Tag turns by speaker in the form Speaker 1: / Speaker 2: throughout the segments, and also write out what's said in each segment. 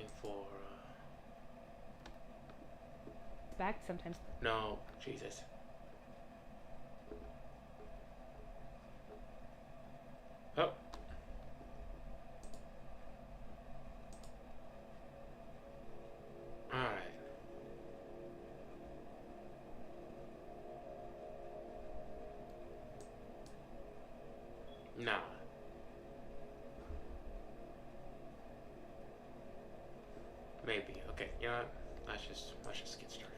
Speaker 1: looking for.
Speaker 2: Back sometimes.
Speaker 1: No, Jesus. Oh. Alright. Nah. Maybe. Okay, you know what? Let's just get started.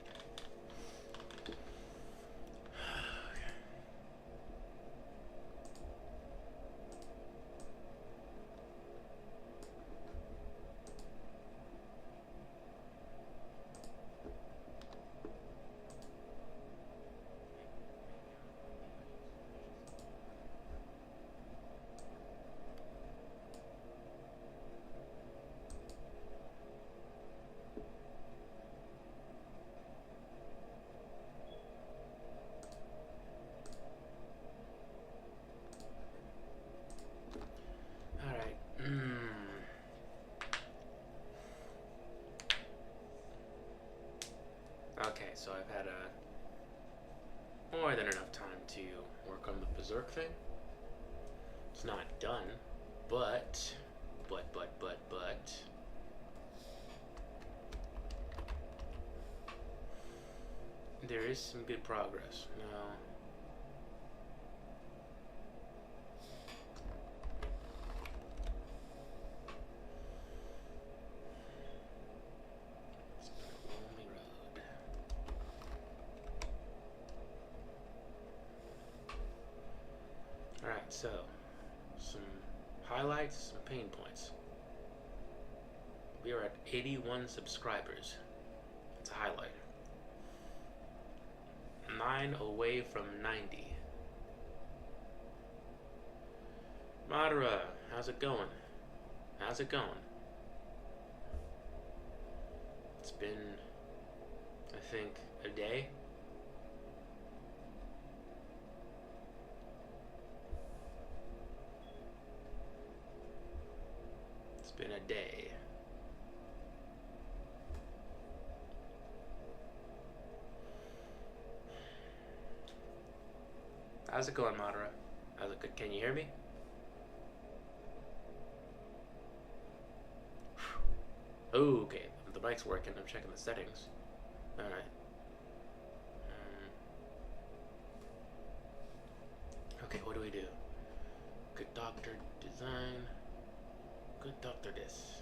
Speaker 1: Alright. Okay, so I've had more than enough time to work on the Berserk thing. It's not done, but there is some good progress. Now, it's been a lonely road. Alright, so some highlights, some pain points. We are at 81 subscribers. It's a highlight. 9 away from 90. Madara, how's it going? How's it going? It's been, I think, a day. It's been a day. How's it going, Madara? How's it good? Can you hear me? Oh, okay. The mic's working. I'm checking the settings. Alright. Okay, what do we do? Good doctor design. Good doctor this.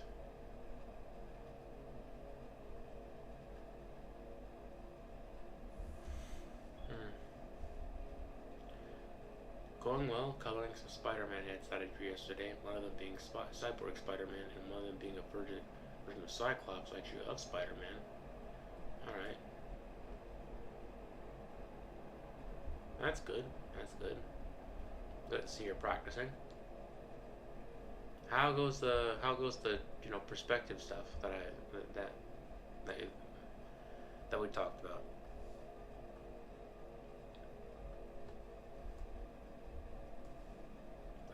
Speaker 1: Going well, coloring some Spider-Man heads that I drew yesterday, one of them being Cyborg Spider-Man and one of them being a version of Cyclops I drew of Spider-Man. Alright. That's good. That's good. Good to see you're practicing. How goes the perspective stuff that we talked about?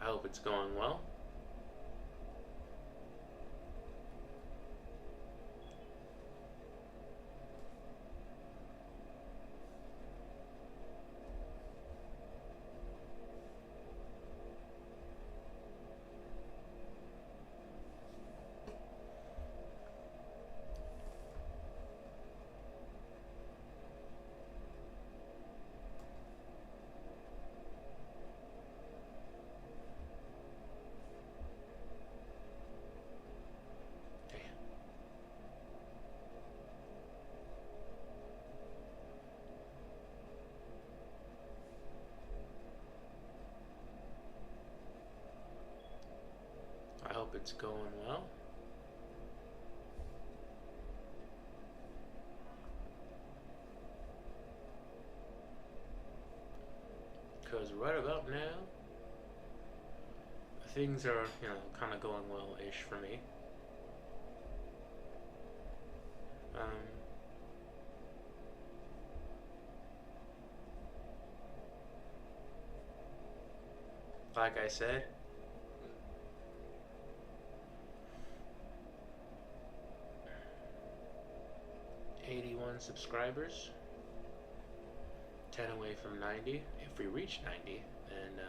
Speaker 1: I hope it's going well. I hope it's going well. Because right about now, things are, kind of going well-ish for me. Like I said, 81 subscribers. 10 away from 90. If we reach 90, then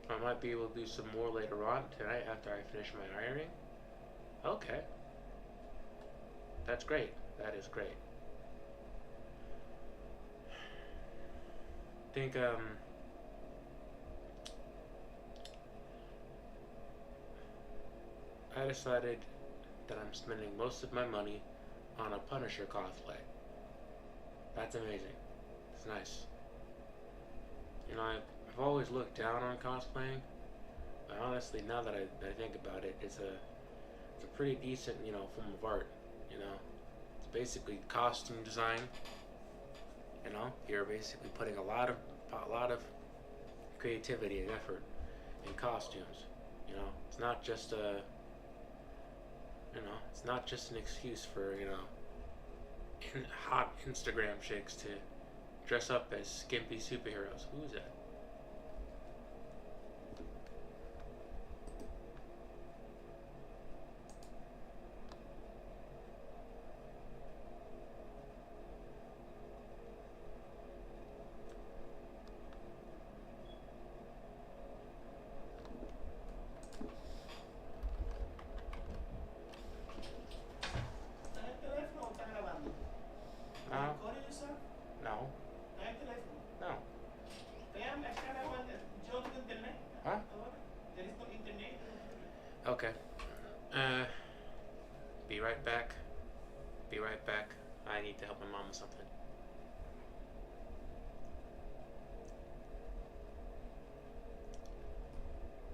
Speaker 1: I might be able to do some more later on tonight after I finish my ironing. Okay. That's great. That is great. I think I decided that I'm spending most of my money on a Punisher cosplay. That's amazing. It's nice. You know, I've always looked down on cosplaying, but honestly, now that I think about it, it's a pretty decent, you know, form of art. You know, it's basically costume design. You know, you're basically putting a lot of creativity and effort in costumes. You know, it's not just it's not just an excuse for, you know, hot Instagram chicks to dress up as skimpy superheroes. Who's that? No. No. Huh? Okay. Be right back. Be right back. I need to help my mom with something.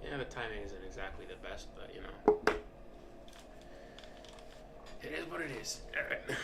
Speaker 1: Yeah, the timing isn't exactly the best, but you know. It is what it is. Alright.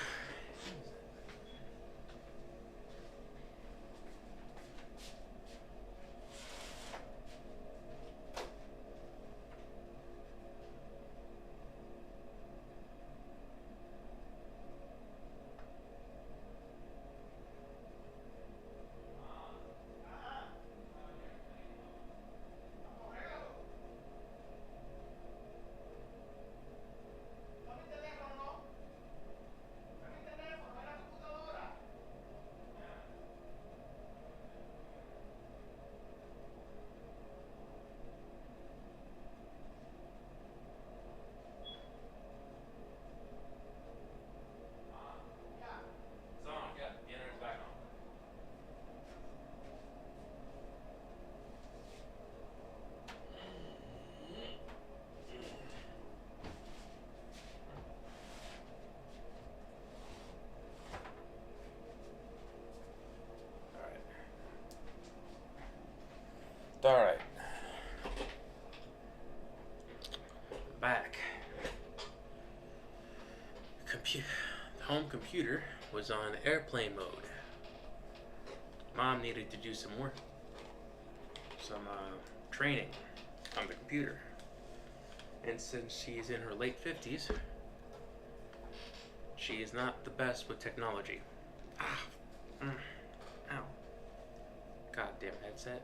Speaker 1: Alright. Back. The home computer was on airplane mode. Mom needed to do some work. Some training on the computer. And since she's in her late 50s, she is not the best with technology. Ow. Goddamn headset.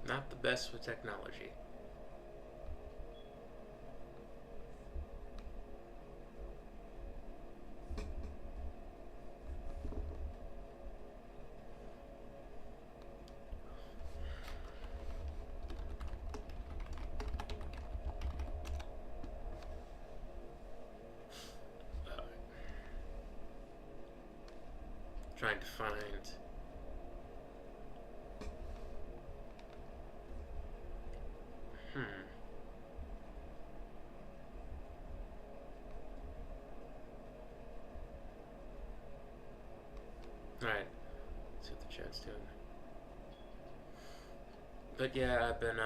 Speaker 1: Not the best with technology. Trying to find Alright, let's see what the chat's doing. But yeah, I've been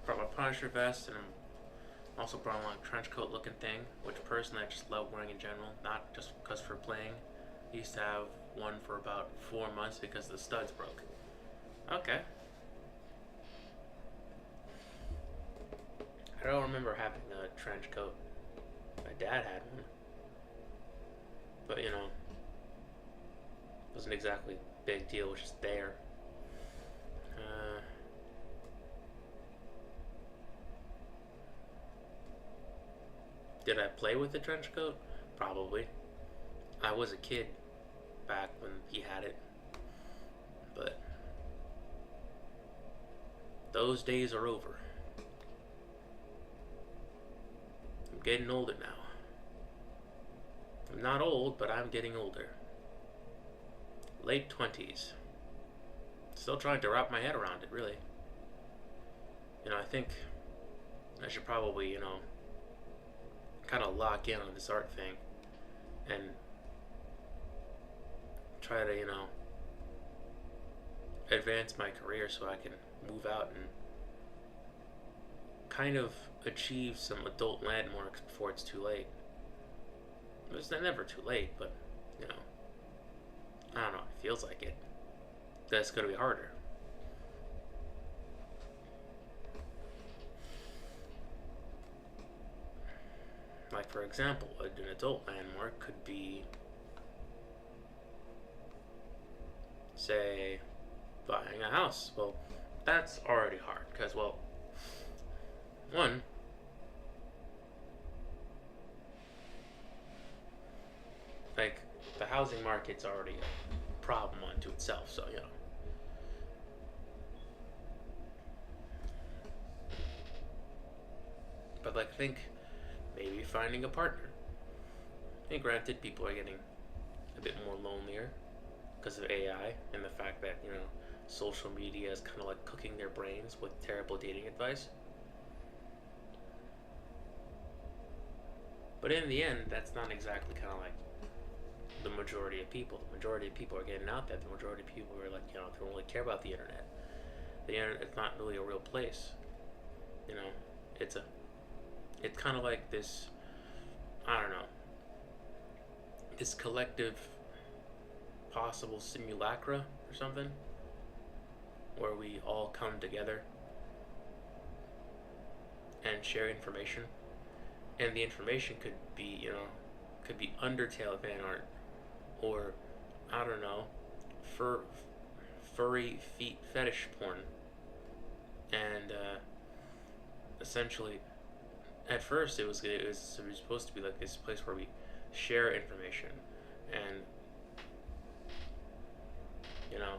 Speaker 1: brought my Punisher vest, and I'm also brought along a trench coat looking thing, which personally I just love wearing in general, not just because for playing. I used to have one for about 4 months because the studs broke. Okay. I don't remember having a trench coat. My dad had one. But, you know, it wasn't exactly a big deal, it was just there. Did I play with the trench coat? Probably. I was a kid back when he had it. But those days are over. I'm getting older now. I'm not old, but I'm getting older. Late 20s. Still trying to wrap my head around it, really. You know, I think I should probably, you know, kind of lock in on this art thing and try to, you know, advance my career so I can move out and kind of achieve some adult landmarks before it's too late. It's never too late, but, you know, I don't know, it feels like it. That's going to be harder. Like, for example, an adult landmark could be, say, buying a house. Well, that's already hard, because, well, one, like, the housing market's already a problem unto itself, so, you know. But, like, think maybe finding a partner. And granted, people are getting a bit more lonelier because of AI and the fact that, you know, social media is kind of like cooking their brains with terrible dating advice. But in the end, that's not exactly kind of like the majority of people. The majority of people are getting out there. The majority of people are like, you know, they don't really care about the internet. The internet's not really a real place. You know, it's kind of like this, I don't know, this collective possible simulacra or something, where we all come together and share information. And the information could be, you know, could be Undertale fan art, or, I don't know, furry feet fetish porn. And essentially, at first it was supposed to be like this place where we share information and, you know,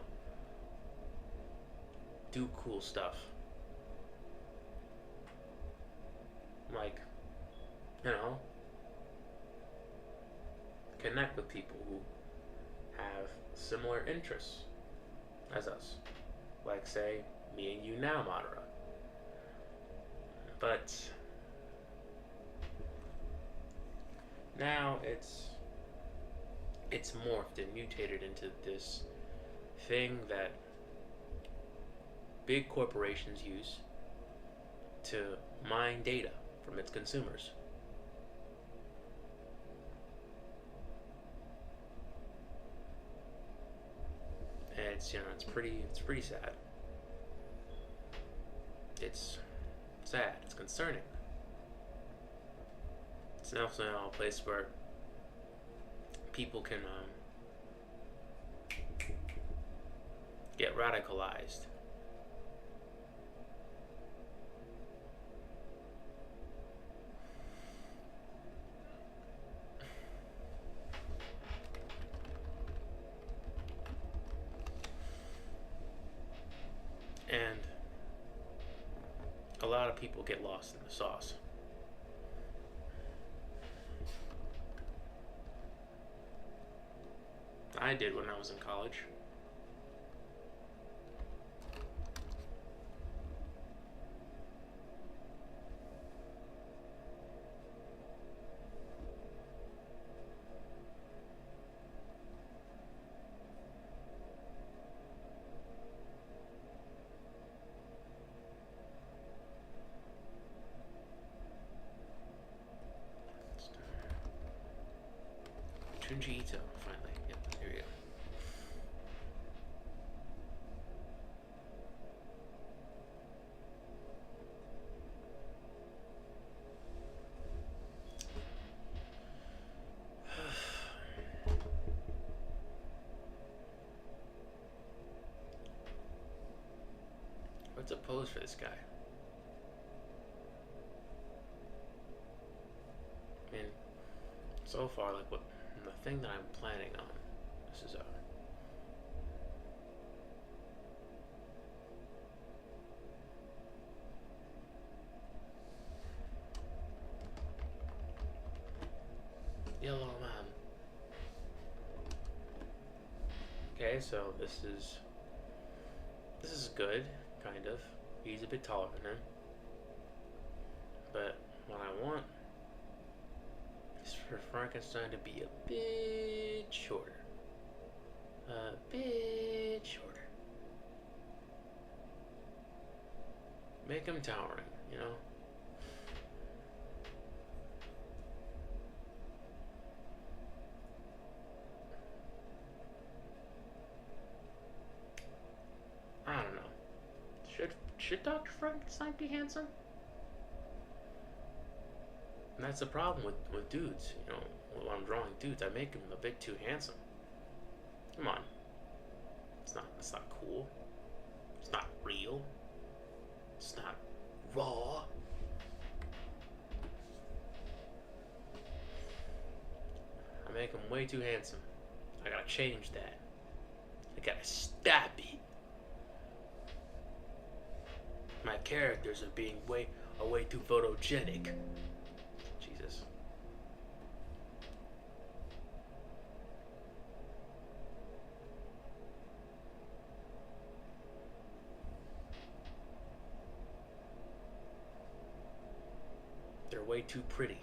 Speaker 1: do cool stuff. Like, you know, connect with people who have similar interests as us. Like, say, me and you now, Madara. But now it's morphed and mutated into this thing that big corporations use to mine data from its consumers. And it's, you know, it's pretty sad. It's sad. It's concerning. It's also now a place where people can get radicalized. And a lot of people get lost in the sauce. I did when I was in college. Junji Ito, finally. Yep, here we go. to pose for this guy. I mean, so far, like what the thing that I'm planning on. This is a. Yellow man. Okay, so this is good, kind of. He's a bit taller than him. But what I want is for Frankenstein to be a bit shorter. A bit shorter. Make him towering, you know? I don't know. Should Dr. Frankenstein be handsome? And that's the problem with dudes, you know, when I'm drawing dudes, I make them a bit too handsome. Come on. It's not cool. It's not real. It's not raw. I make them way too handsome. I gotta change that. I gotta stop it. My characters are being way too photogenic. Jesus. They're way too pretty.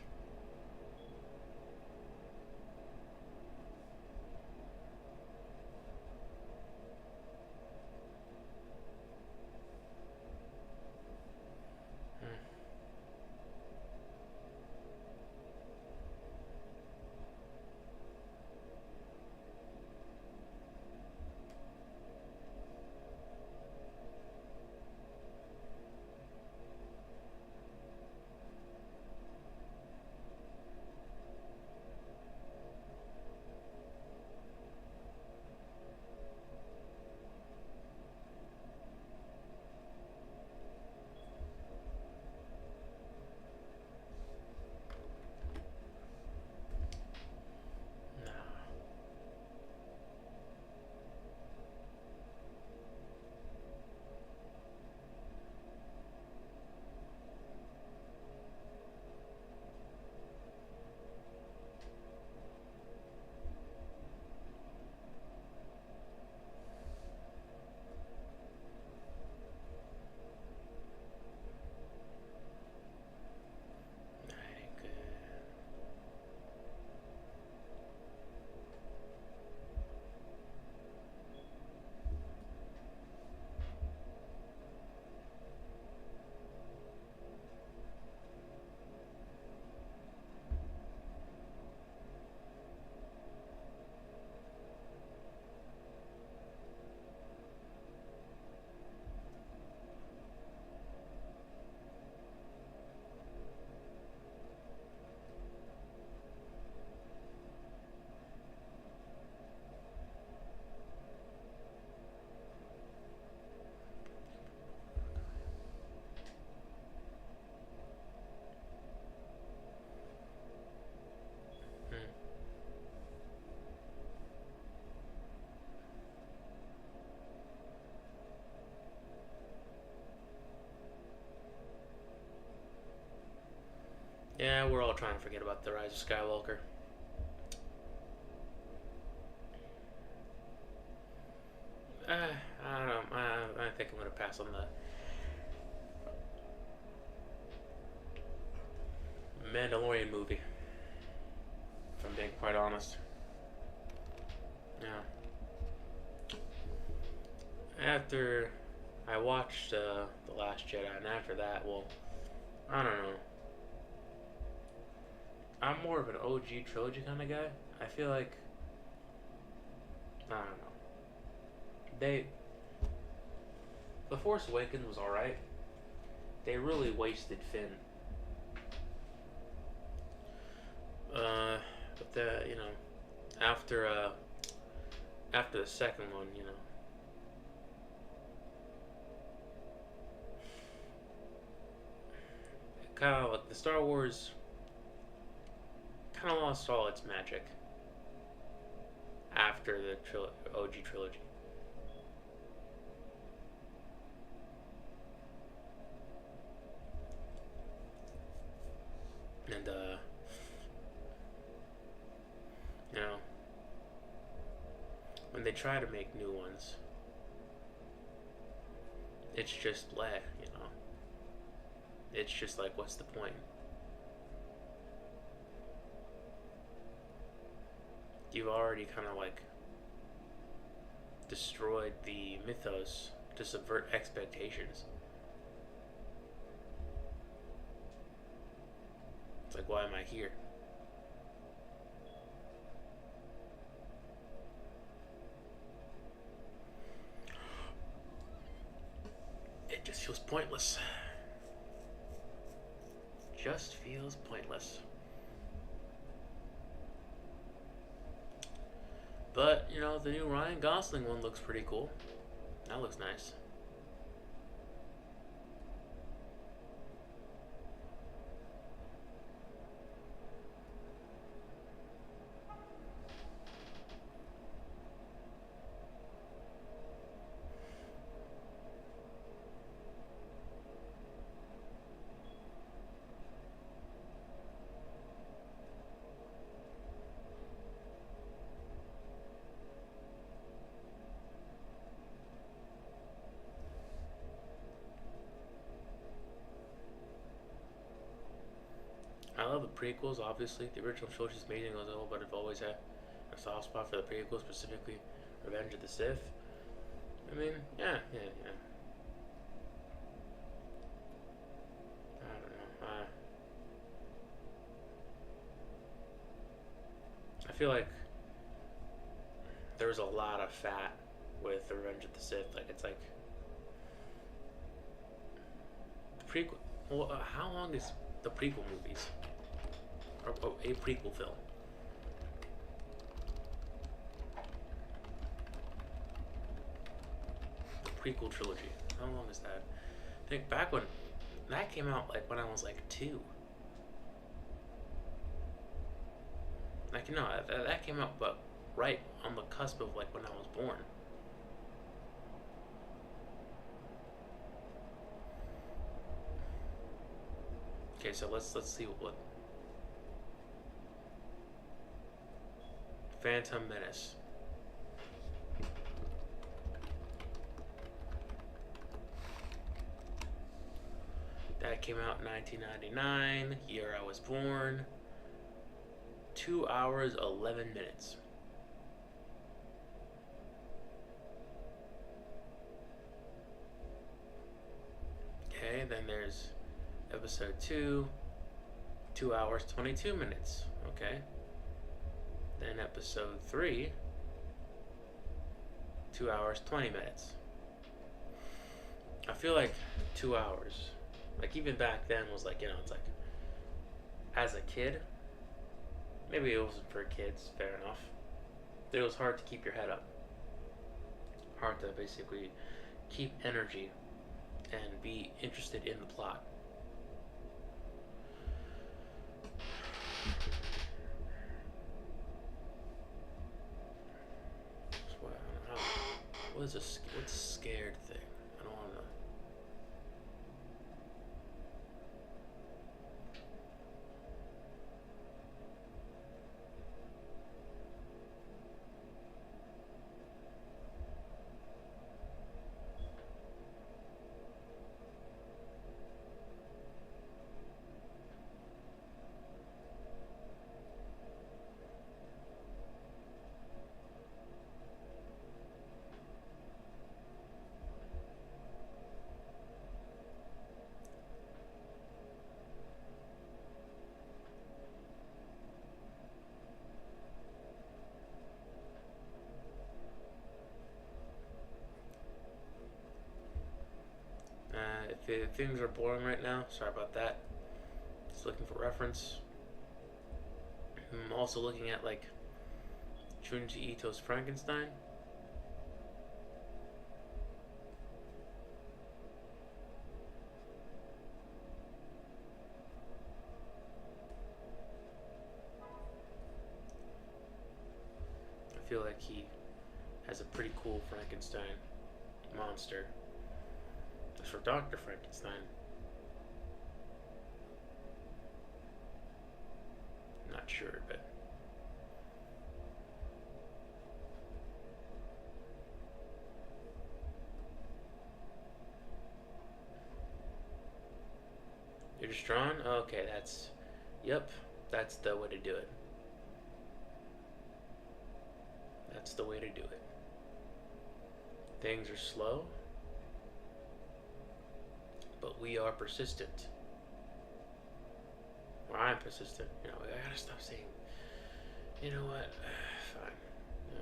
Speaker 1: Yeah, we're all trying to forget about the Rise of Skywalker. I don't know. I think I'm gonna pass on the Mandalorian movie. If I'm being quite honest. Yeah. After I watched The Last Jedi, and after that, well, I don't know. I'm more of an OG trilogy kind of guy. I feel like I don't know. The Force Awakens was alright. They really wasted Finn. But after the second one, kind of like the Star Wars kind of lost all its magic after the OG trilogy. And you know, when they try to make new ones, it's just bleh, you know. It's just like, what's the point? You've already kind of like destroyed the mythos to subvert expectations. It's like, why am I here? It just feels pointless. Just feels pointless. But, you know, the new Ryan Gosling one looks pretty cool. That looks nice. I love the prequels, obviously. The original trilogy is amazing as well, but I've always had a soft spot for the prequels, specifically Revenge of the Sith. I mean, yeah. I don't know. I feel like there's a lot of fat with the Revenge of the Sith. Like, it's like the prequel. Well, how long is the prequel movies? Or a prequel film? The prequel trilogy. How long is that? I think back when that came out, like when I was like 2. Like, no, that came out, but right on the cusp of like when I was born. Okay, so let's see what Phantom Menace. That came out in 1999, year I was born. 2 hours, 11 minutes. Okay, then there's episode 2, 2 hours, 22 minutes. Okay. Then episode 3, 2 hours, 20 minutes. I feel like 2 hours, like even back then was like, you know, it's like, as a kid, maybe it wasn't for kids, fair enough. It was hard to keep your head up. Hard to basically keep energy and be interested in the plot. What's a scared thing? I don't want to know. If things are boring right now, sorry about that. Just looking for reference. I'm also looking at like Junji Ito's Frankenstein. feel like he has a pretty cool Frankenstein monster. As for Dr. Frankenstein, not sure, but you're just drawn? Okay, yep, that's the way to do it. That's the way to do it. Things are slow, but we are persistent. Well, I'm persistent. I gotta stop saying, you know what, fine. Yeah.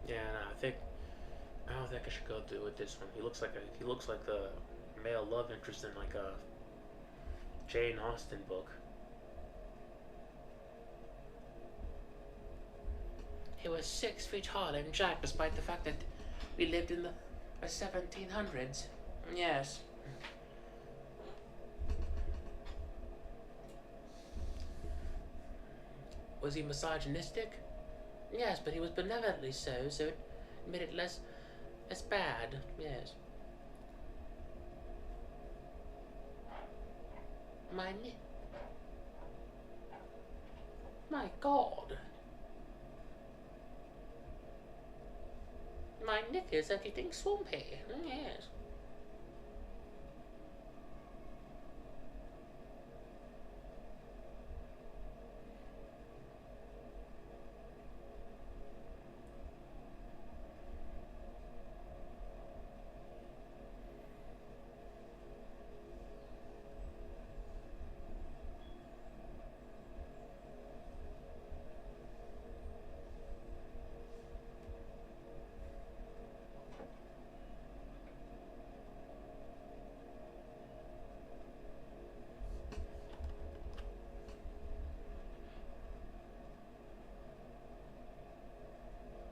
Speaker 1: Yeah, no, I don't think I should go through with this one. He looks like the male love interest in like a Jane Austen book. He was 6 feet tall and Jack, despite the fact that we lived in the 1700s. Yes. Was he misogynistic? Yes, but he was benevolently so it made it less bad. Yes. My God. My knickers are getting swampy. Yes.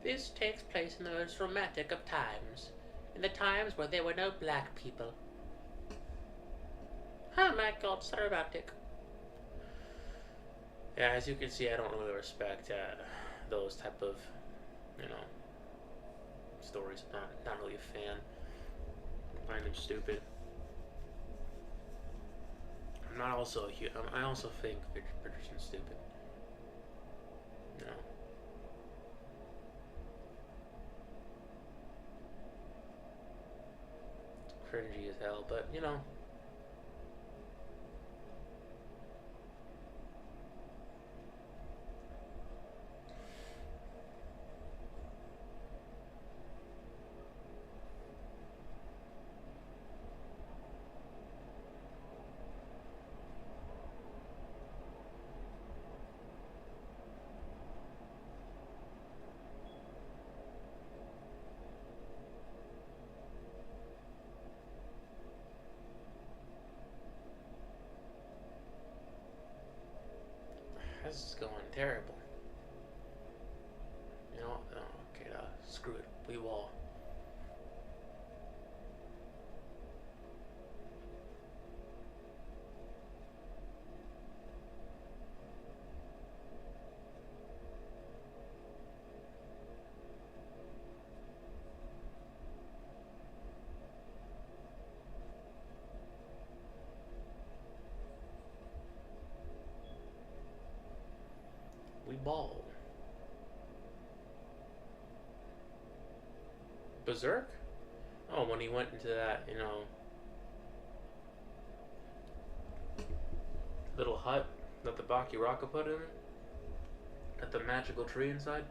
Speaker 1: This takes place in the most romantic of times, in the times where there were no black people. Oh my God, so romantic. Yeah, as you can see, I don't really respect those type of, stories. Not really a fan. I find them stupid. I'm not also a I also think Richardson's stupid. You know. Cringy as hell, but this is going terrible. Okay, screw it. We wall. Berserk? Oh, when he went into that, little hut that the Bakiraka put in it, at the magical tree inside.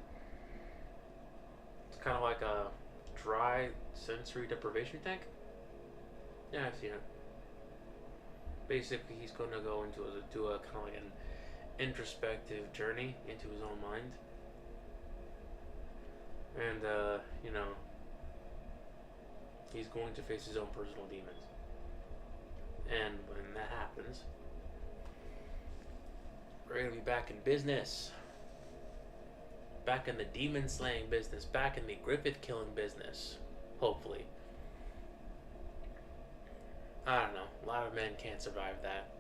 Speaker 1: It's kind of like a dry sensory deprivation tank. Yeah, I've seen it. Basically, he's going to go into a kind of like an introspective journey into his own mind, and he's going to face his own personal demons. And when that happens, we're gonna be back in business. Back in the demon slaying business. Back in the Griffith killing business. Hopefully. I don't know. A lot of men can't survive that.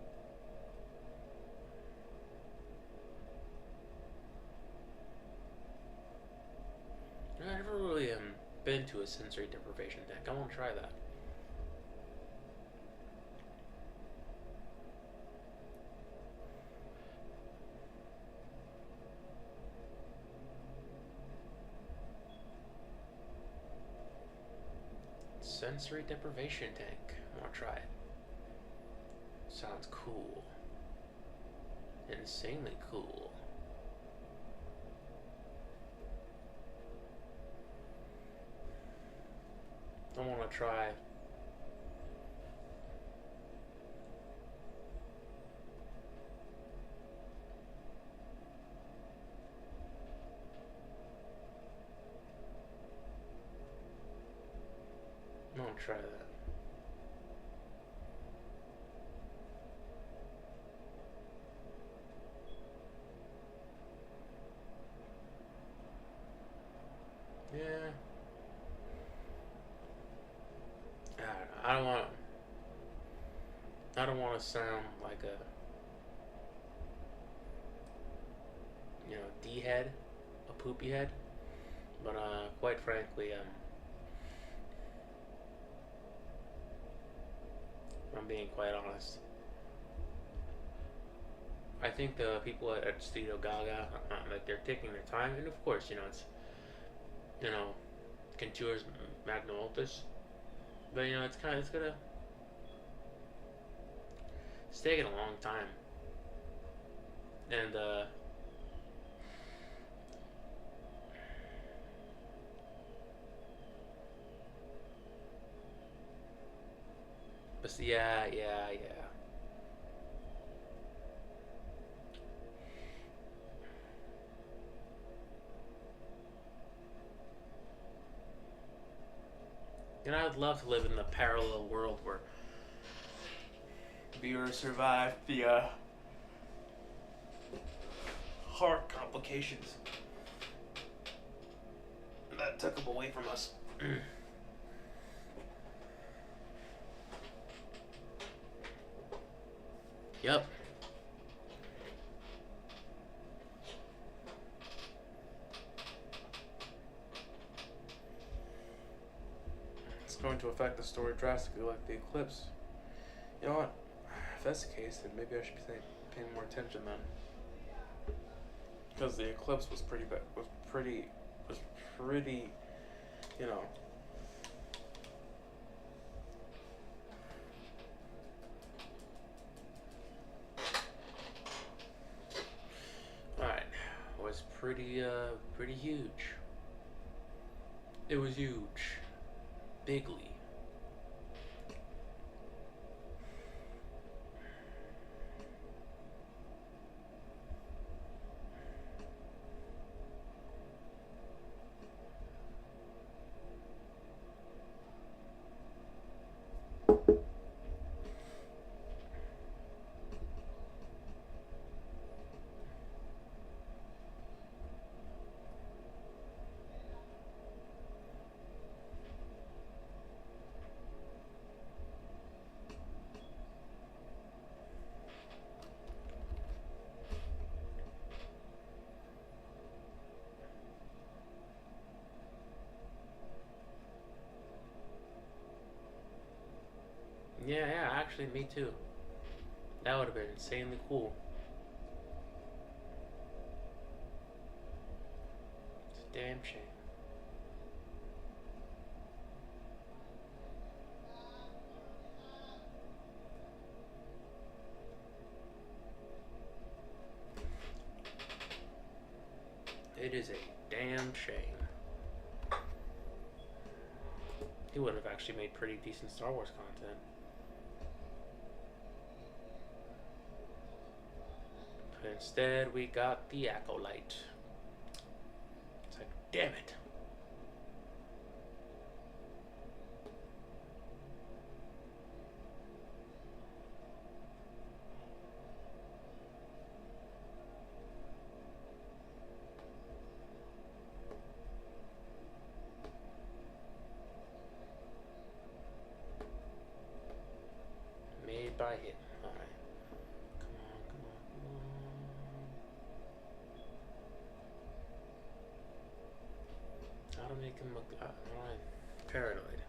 Speaker 1: I've never really been to a sensory deprivation tank. I want to try that. Sensory deprivation tank. I want to try it. Sounds cool. Insanely cool. I want to try. I want to try that. Yeah. I don't want. I don't want to sound like a, D-head, a poopy head, but quite frankly, I'm being quite honest. I think the people at Studio Gaga, like they're taking their time, and of course, it's, Contour's magnum opus, but it's taking a long time, and but yeah. I'd love to live in the parallel world where Beerus survived the heart complications that took him away from us. Yep. It's going to affect the story drastically, like the eclipse. You know what? If that's the case, then maybe I should be paying more attention then. Because the eclipse was pretty bad. Was pretty. Alright. Was pretty huge. It was huge. Bigly. Yeah, actually, me too. That would have been insanely cool. It's a damn shame. It is a damn shame. He would have actually made pretty decent Star Wars content. But instead, we got the Acolyte. It's like, damn it. Made by him. Alright. Come on, come on, come on. How to make him look alright. Paranoid.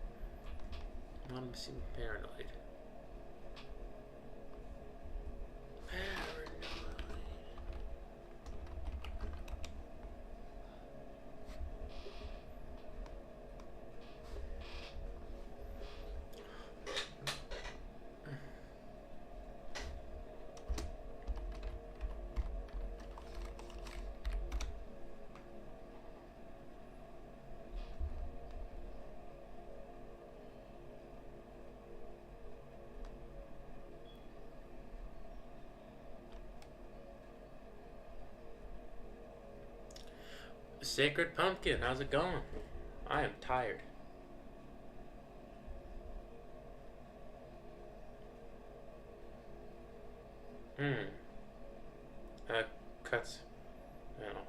Speaker 1: I want him to seem paranoid. Paranoid. Sacred Pumpkin, how's it going? I am tired. Cuts. You know.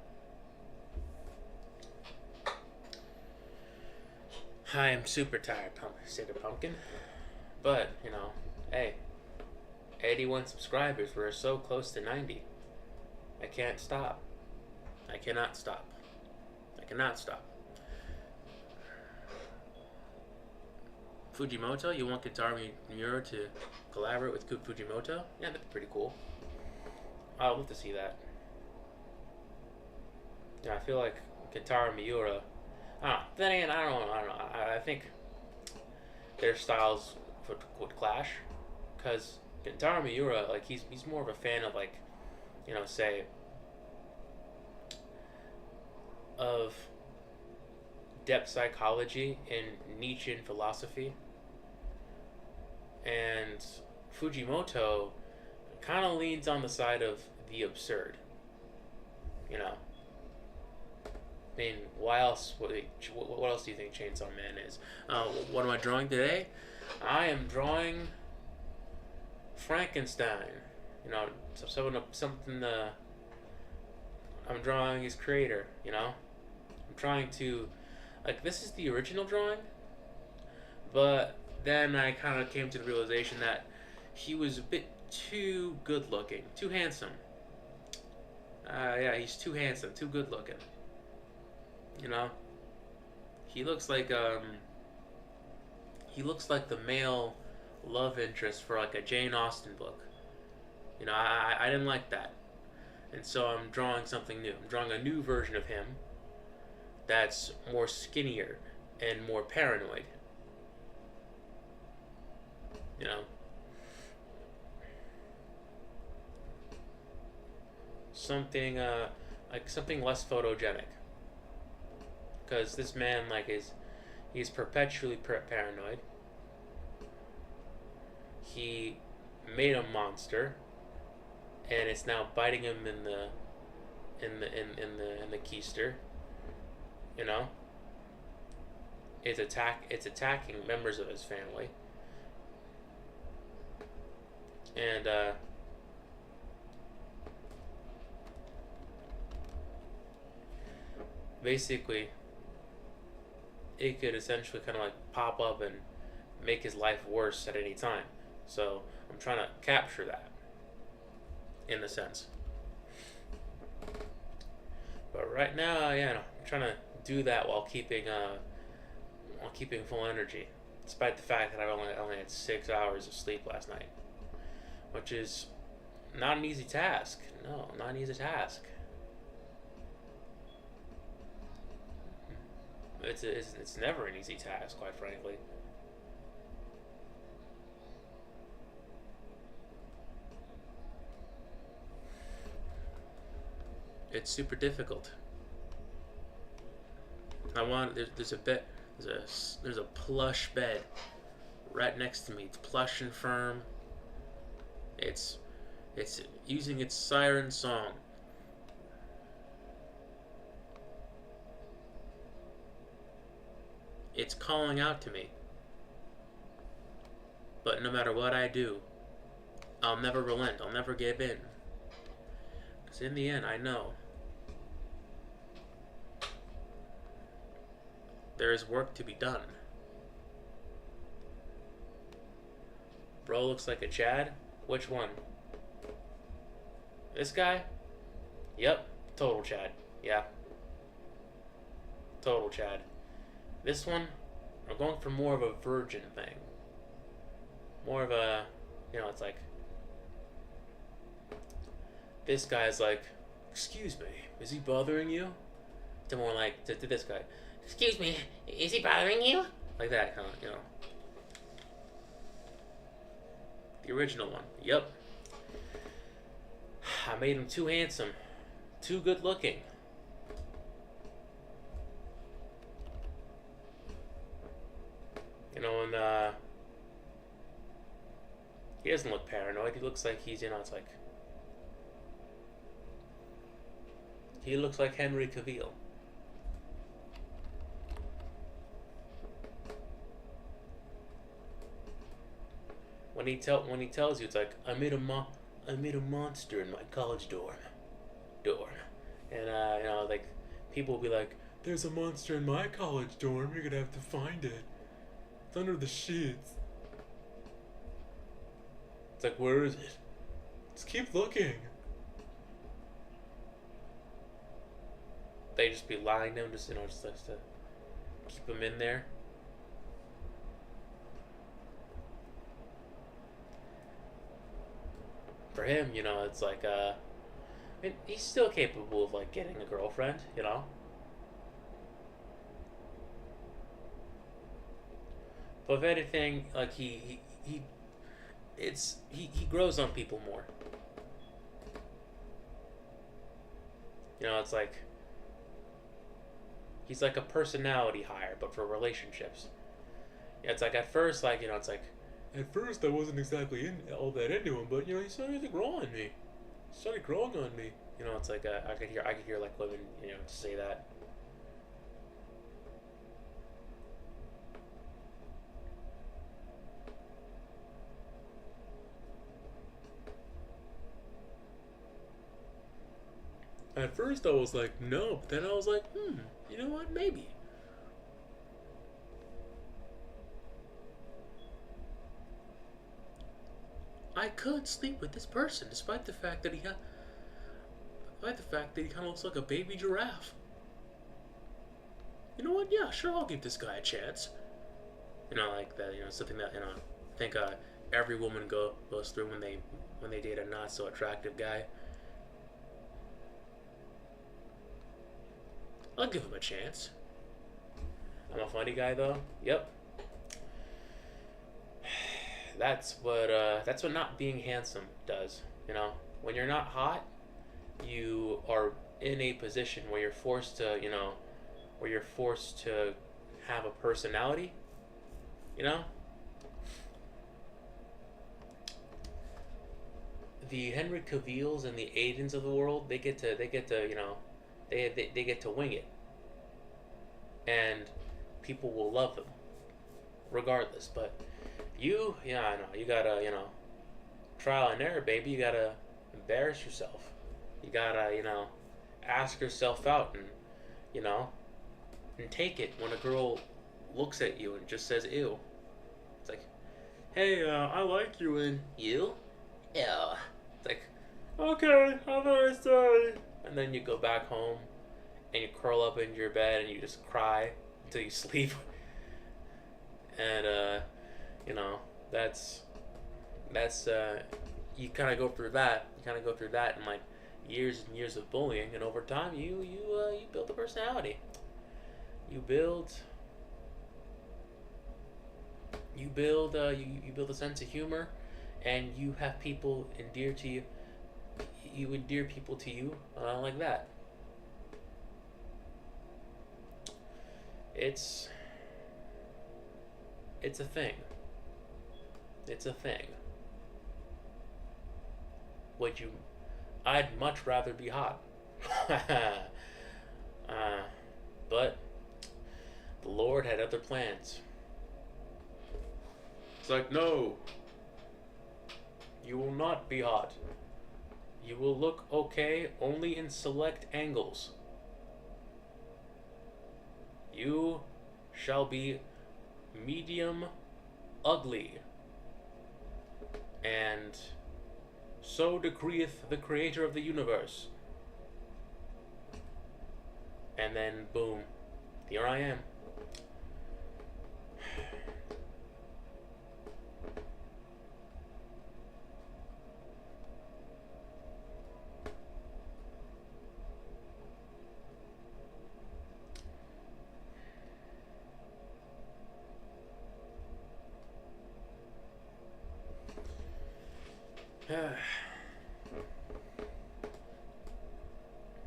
Speaker 1: I am super tired, Sacred Pumpkin. But, you know, hey, 81 subscribers. We're so close to 90. I can't stop. I cannot stop. I cannot stop. Fujimoto, you want Kentaro Miura to collaborate with Fujimoto? Yeah, that'd be pretty cool. I'd love to see that. Yeah, I feel like Kentaro Miura. I don't know. Then again, I don't know. I think their styles would clash, because Kentaro Miura, like he's more of a fan of, like, you know, say, of depth psychology and Nietzschean philosophy, and Fujimoto kind of leans on the side of the absurd. You know, I mean, why else? What else do you think Chainsaw Man is? What am I drawing today? I am drawing Frankenstein. You know, something. I'm drawing his creator. You know, I'm trying to, like, this is the original drawing, but then I kind of came to the realization that he was a bit too good looking, too handsome. Yeah, he's too handsome, too good looking. You know, he looks like the male love interest for, like, a Jane Austen book. You know, I didn't like that, and so I'm drawing something new. I'm drawing a new version of him that's more skinnier and more paranoid. You know, something like something less photogenic, because this man, like, he's perpetually paranoid. He made a monster, and it's now biting him in the keister. You know, it's attacking members of his family, and basically, it could essentially kind of like pop up and make his life worse at any time. So I'm trying to capture that, in a sense. But right now, yeah, I'm trying to do that while keeping full energy, despite the fact that I only had 6 hours of sleep last night, which is not an easy task. No, not an easy task. It's never an easy task, quite frankly. It's super difficult. I want there's a bed there's a plush bed right next to me. It's plush and firm. It's it's using its siren song. It's calling out to me. But no matter what I do, I'll never relent. I'll never give in. Because in the end, I know there is work to be done. Bro looks like a Chad? Which one? This guy? Yep, total Chad. Yeah. Total Chad. This one, I'm going for more of a virgin thing. More of a, it's like, this guy's like, excuse me, is he bothering you? To more like, to this guy, excuse me, is he bothering you? Like that kind of, The original one, yep. I made him too handsome, too good looking. And he doesn't look paranoid. He looks like he's, it's like, he looks like Henry Cavill. When he tells you, it's like, I made a monster in my college dorm, and like, people will be like, there's a monster in my college dorm. You're gonna have to find it. It's under the sheets. It's like, where is it? Just keep looking. They just be lying to him, just to keep him in there. For him, it's like, he's still capable of, like, getting a girlfriend, But if anything, like, he grows on people more. It's like, he's like a personality hire, but for relationships. Yeah, it's like at first, like, it's like, at first I wasn't exactly all that into him, but he started to grow on me. He started growing on me. It's like I could hear like women, say that. At first I was like, no, but then I was like, you know what, maybe. I could sleep with this person, despite the fact that he kind of looks like a baby giraffe. You know what? Yeah, sure, I'll give this guy a chance. Like that. Something that I think every woman goes through when they date a not so attractive guy. I'll give him a chance. I'm a funny guy, though. Yep. That's what not being handsome does. When you're not hot, you are in a position where you're forced to, have a personality. The Henry Cavills and the Aidens of the world, they get to, they get to wing it, and people will love them, regardless. But you, I know, you gotta, trial and error, baby. You gotta embarrass yourself. You gotta, ask yourself out, and take it when a girl looks at you and just says ew. It's like, hey, I like you, and you? Ew. It's like, okay, I'm very sorry. And then you go back home and you curl up in your bed and you just cry until you sleep. And that's you kind of go through that. In like years and years of bullying, and over time you build a personality. You build a sense of humor, and you have people endear to you. You endear people to you like that. It's a thing. It's a thing. Would you? I'd much rather be hot. But the Lord had other plans. It's like, no, you will not be hot. You will look okay only in select angles. You shall be medium ugly. And so decreeth the creator of the universe. And then, boom, here I am.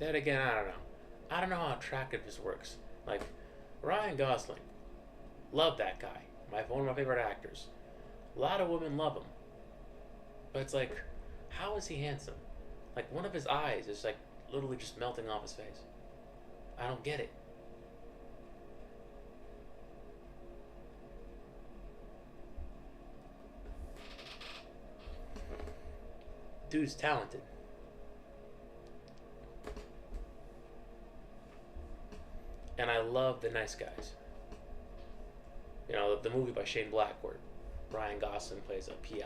Speaker 1: Then again, I don't know. I don't know how attractiveness works. Like, Ryan Gosling. Love that guy. One of my favorite actors. A lot of women love him. But it's like, how is he handsome? Like, one of his eyes is like literally just melting off his face. I don't get it. Dude's talented. And I love The Nice Guys. You know, the movie by Shane Black where Ryan Gosling plays a PI.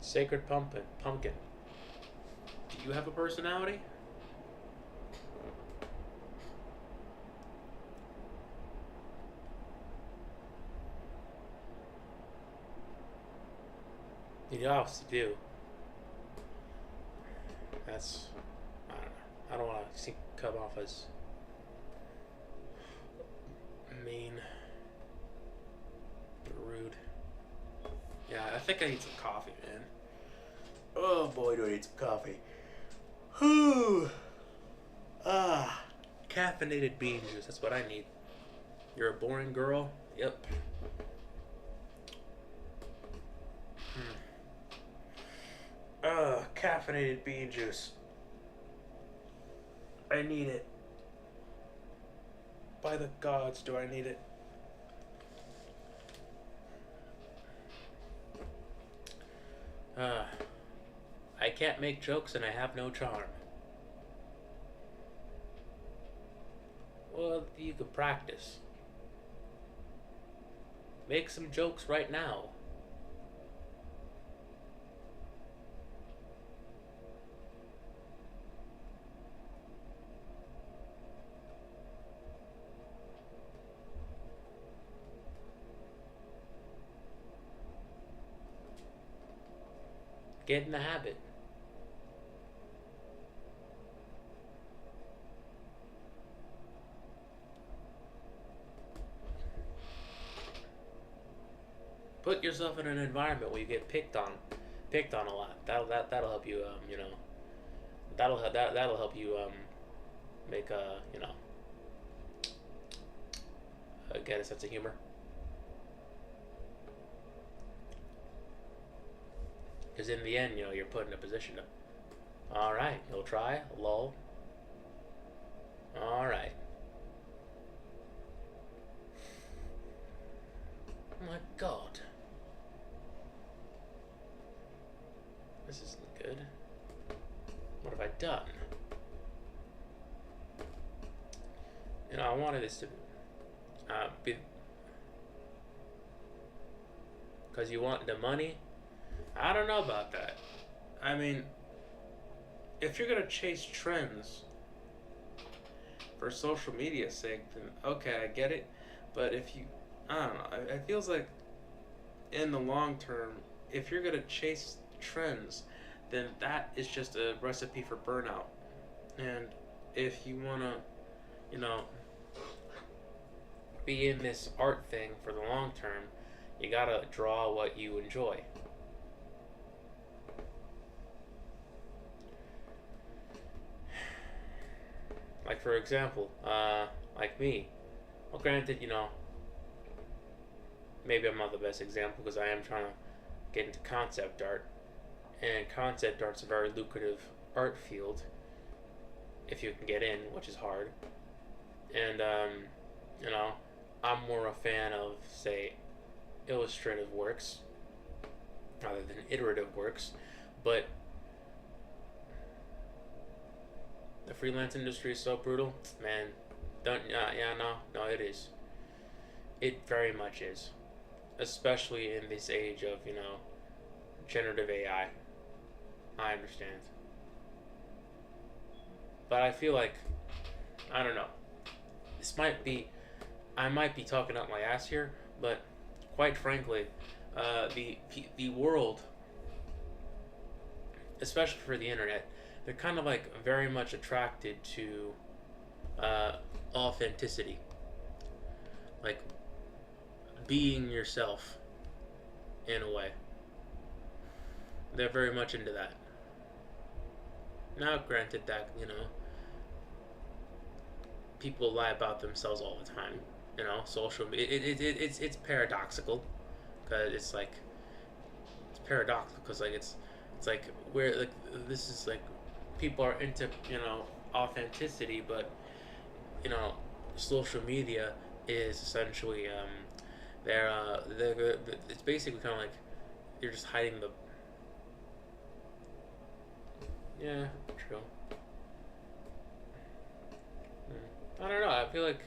Speaker 1: Sacred Pumpkin. Do you have a personality? You obviously do. That's, I don't know. I don't want to come off as mean, rude. Yeah, I think I need some coffee, man. Oh boy, do I need some coffee. Whew. Caffeinated bean juice. That's what I need. You're a boring girl? Yep. Caffeinated bean juice. I need it. By the gods, do I need it? I can't make jokes and I have no charm. Well, you could practice. Make some jokes right now. Get in the habit. Put yourself in an environment where you get picked on a lot. That'll help you. You know, that'll help you make a get a sense of humor. Because in the end, you're put in a position to. All right, you'll try. Lol. All right. Oh my God. This isn't good. What have I done? I wanted this to be... Because you want the money? I don't know about that. I mean, if you're going to chase trends for social media's sake, then okay, I get it. But if you... I don't know. It feels like in the long term, if you're gonna chase trends, then that is just a recipe for burnout. And if you wanna, you know, be in this art thing for the long term, you gotta draw what you enjoy. Like for example, like me. Well, granted, maybe I'm not the best example because I am trying to get into concept art, and concept art's a very lucrative art field if you can get in, which is hard. And you know, I'm more a fan of, say, illustrative works rather than iterative works, but the freelance industry is so brutal, man. Don't yeah no it is. It very much is, especially in this age of generative AI. I understand, but I feel like I don't know. This might be I might be talking up my ass here, but quite frankly, the world, especially for the internet, they're kind of like very much attracted to authenticity, like being yourself in a way. They're very much into that. Now, granted that people lie about themselves all the time. Social it's paradoxical because it's paradoxical because it's like where like this is like people are into authenticity, but you know social media is essentially they're it's basically kind of like you're just hiding the yeah true. I don't know. I feel like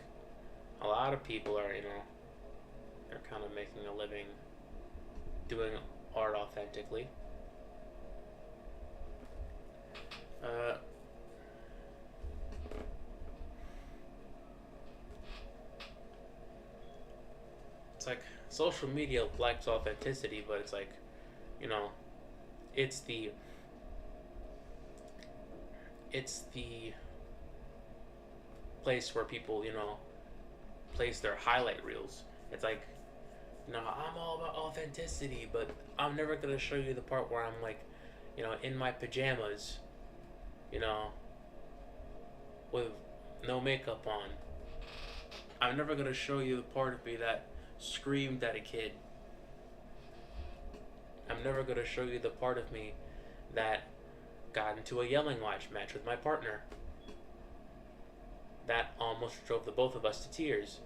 Speaker 1: a lot of people are they're kind of making a living doing art authentically. Uh, it's like social media lacks authenticity, but it's like, you know, it's the it's the place where people, place their highlight reels. It's like, I'm all about authenticity, but I'm never gonna show you the part where I'm like, in my pajamas, you know, with no makeup on. I'm never gonna show you the part of me that screamed at a kid. I'm never gonna show you the part of me that got into a yelling match with my partner. That almost drove the both of us to tears.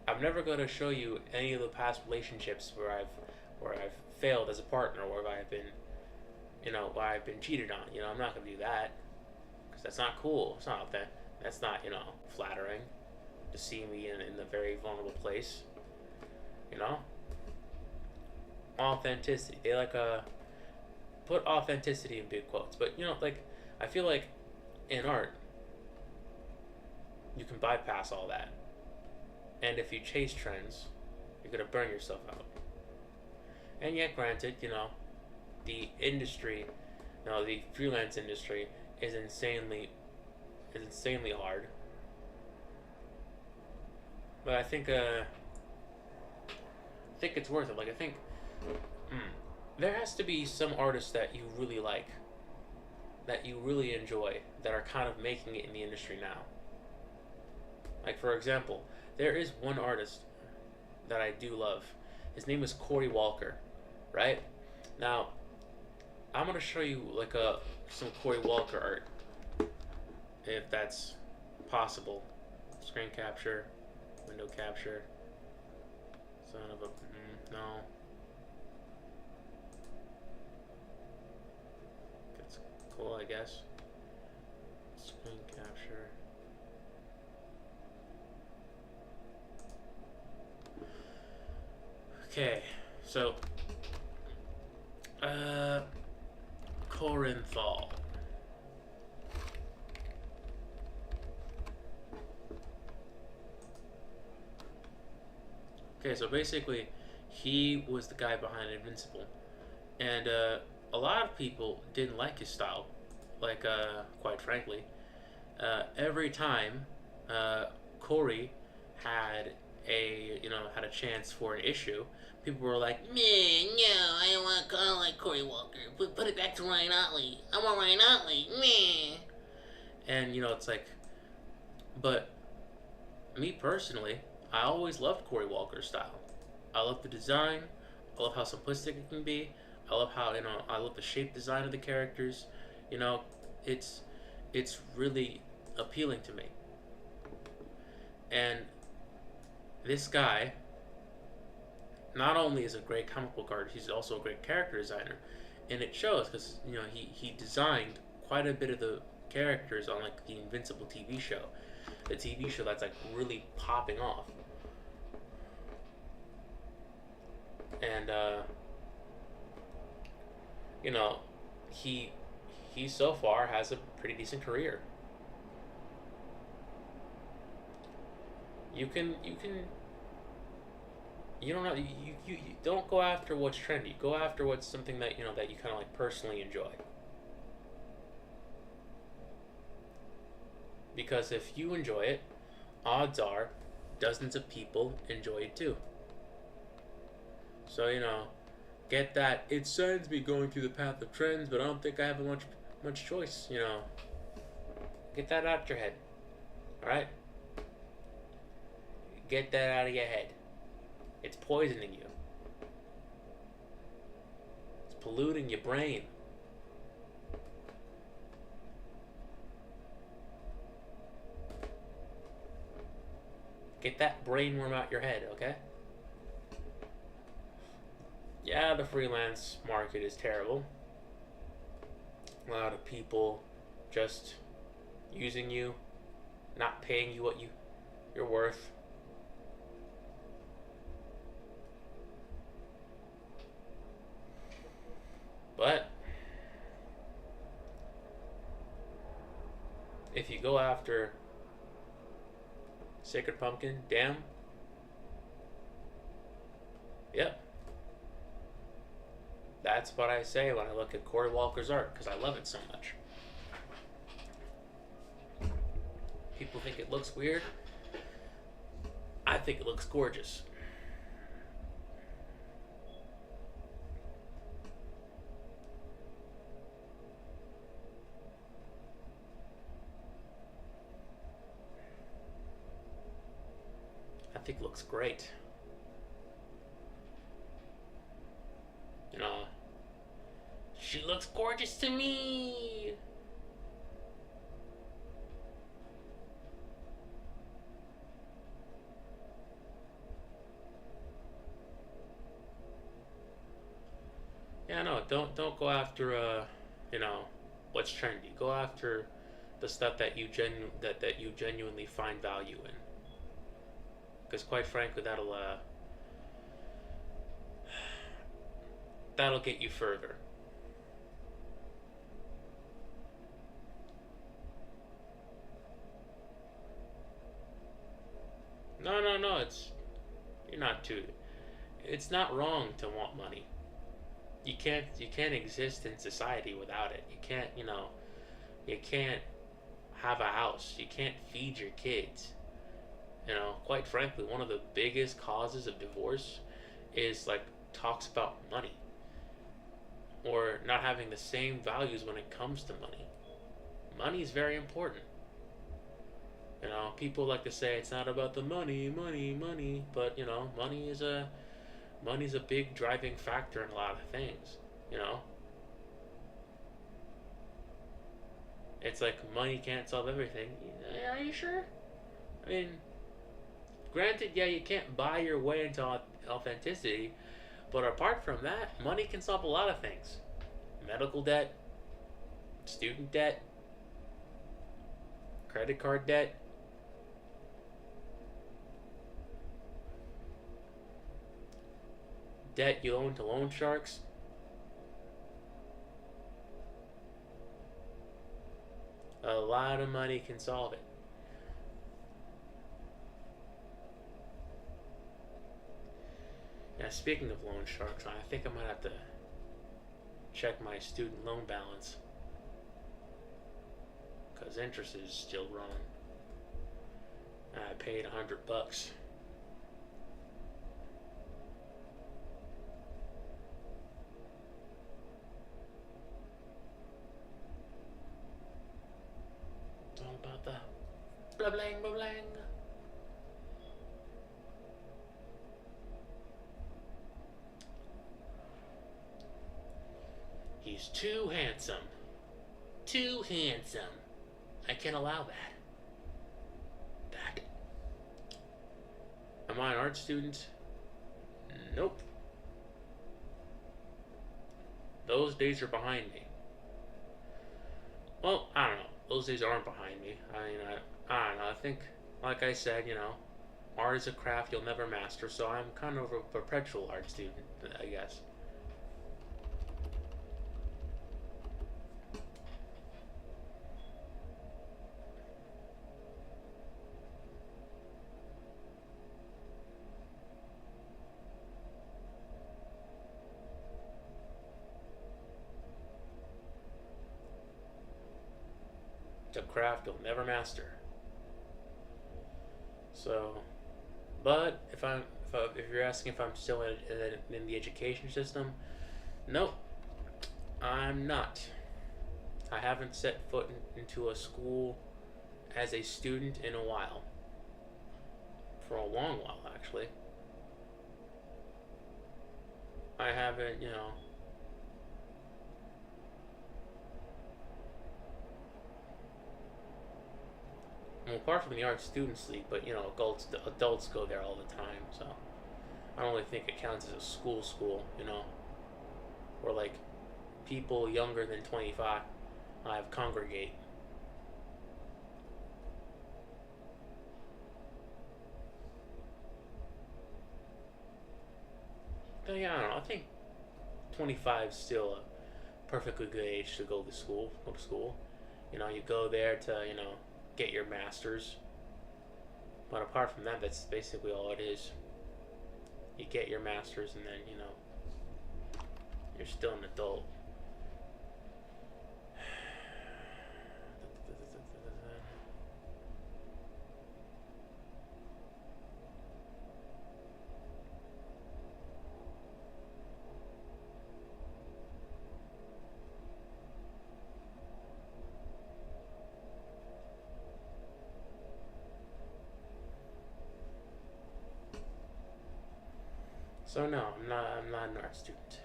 Speaker 1: I'm never going to show you any of the past relationships where I've failed as a partner, or where I've been, where I've been cheated on. I'm not going to do that because that's not cool. It's not that. That's not flattering to see me in a very vulnerable place. Authenticity. They put authenticity in big quotes, but I feel like in art you can bypass all that, and if you chase trends, you're gonna burn yourself out. And yet, granted, the industry, the freelance industry is insanely hard. But I think it's worth it. Like I think. There has to be some artists that you really like, that you really enjoy, that are kind of making it in the industry now. Like, for example, there is one artist that I do love. His name is Cory Walker, right? Now, I'm going to show you, some Cory Walker art, if that's possible. Screen capture, window capture. Son of a... no. Cool, I guess. Screen capture. Okay, so Corinthal. Okay, so basically, he was the guy behind Invincible, and a lot of people didn't like his style. Like, quite frankly, every time Corey had had a chance for an issue, people were like, "Man, no, I don't want to call like Corey Walker. Put it back to Ryan Otley. I want Ryan Otley, man." And it's like, but me personally, I always loved Corey Walker's style. I love the design. I love how simplistic it can be. I love how I love the shape design of the characters. You know, it's it's really appealing to me. And this guy not only is a great comic book artist, he's also a great character designer, and it shows because he designed quite a bit of the characters on like the Invincible TV show, the TV show that's like really popping off, and you know he he so far has a pretty decent career. You can you don't know you don't go after what's trendy. Go after what's something that that you kind of like personally enjoy. Because if you enjoy it, odds are dozens of people enjoy it too. So get that. It saddens me going through the path of trends, but I don't think I have much choice. Get that out your head. All right, get that out of your head. It's poisoning you. It's polluting your brain. Get that brainworm out your head, okay? Yeah, the freelance market is terrible. A lot of people just using you, not paying you what you're worth. But if you go after Sacred Pumpkin, damn. Yep. That's what I say when I look at Corey Walker's art, because I love it so much. People think it looks weird. I think it looks gorgeous. I think it looks great. She looks gorgeous to me. Yeah, no, don't go after what's trendy. Go after the stuff that that you genuinely find value in. Because quite frankly, that'll get you further. No, no, no. You're not too. It's not wrong to want money. You can't exist in society without it. You can't have a house. You can't feed your kids. Quite frankly, one of the biggest causes of divorce is like talks about money or not having the same values when it comes to money. Money is very important. People like to say it's not about the money, money, money, but money's a big driving factor in a lot of things. You know, it's like money can't solve everything. Are you sure? I mean, granted, yeah, you can't buy your way into authenticity, but apart from that, money can solve a lot of things. Medical debt, student debt, credit card debt. Debt you own to loan sharks. A lot of money can solve it. Now, speaking of loan sharks, I think I might have to check my student loan balance because interest is still running. I paid $100. It's all about the blah blang blah blang. He's too handsome. Too handsome. I can't allow that. Am I an art student? Nope. Those days are behind me. Well, I don't know. Those days aren't behind me. I mean, I don't know. I think, like I said, art is a craft you'll never master, so I'm kind of a perpetual art student, I guess. A craft you'll never master. So, but if you're asking if I'm still in the education system, nope, I'm not. I haven't set foot into a school as a student in a while. For a long while, actually. I haven't, well, apart from the Art Students League, but adults go there all the time, so I don't really think it counts as a school, or like people younger than 25 congregate. But yeah, I don't know. I think 25 is still a perfectly good age to go to school. You go there to get your master's. But apart from that, that's basically all it is. You get your master's and then, you're still an adult. So no, I'm not an art student.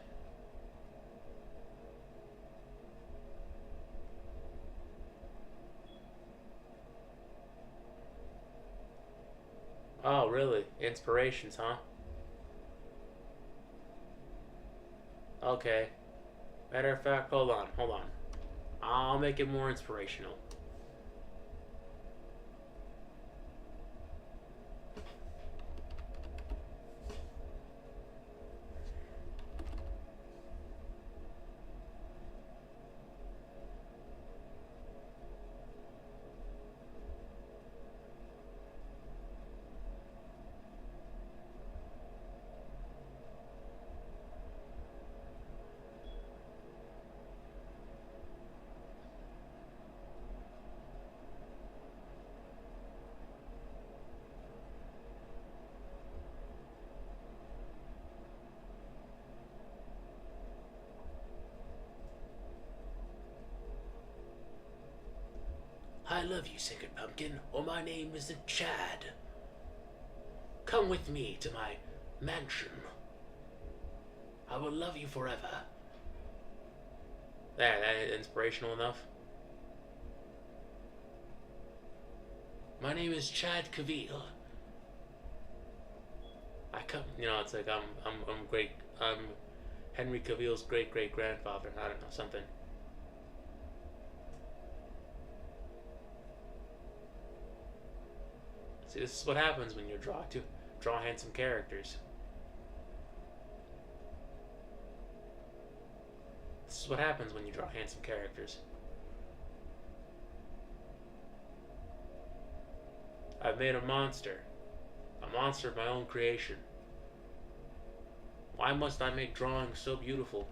Speaker 1: Oh, really? Inspirations, huh? Okay. Matter of fact, hold on. I'll make it more inspirational. I love you, Sacred Pumpkin, or my name is Chad. Come with me to my mansion. I will love you forever. That is inspirational enough. My name is Chad Cavill. It's like I'm Henry Cavill's great grandfather. I don't know, something. See, this is what happens when you draw handsome characters. This is what happens when you draw handsome characters. I've made a monster of my own creation. Why must I make drawings so beautiful?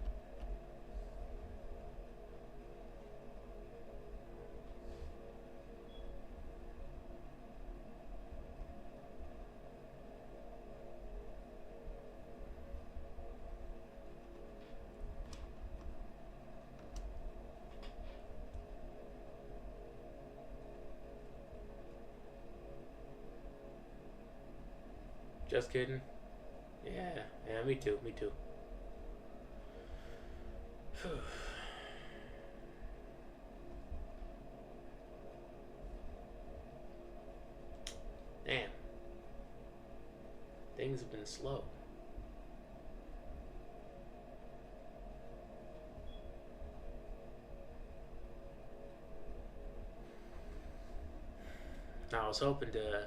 Speaker 1: Just kidding. Yeah, me too, me too. Damn. Things have been slow. I was hoping to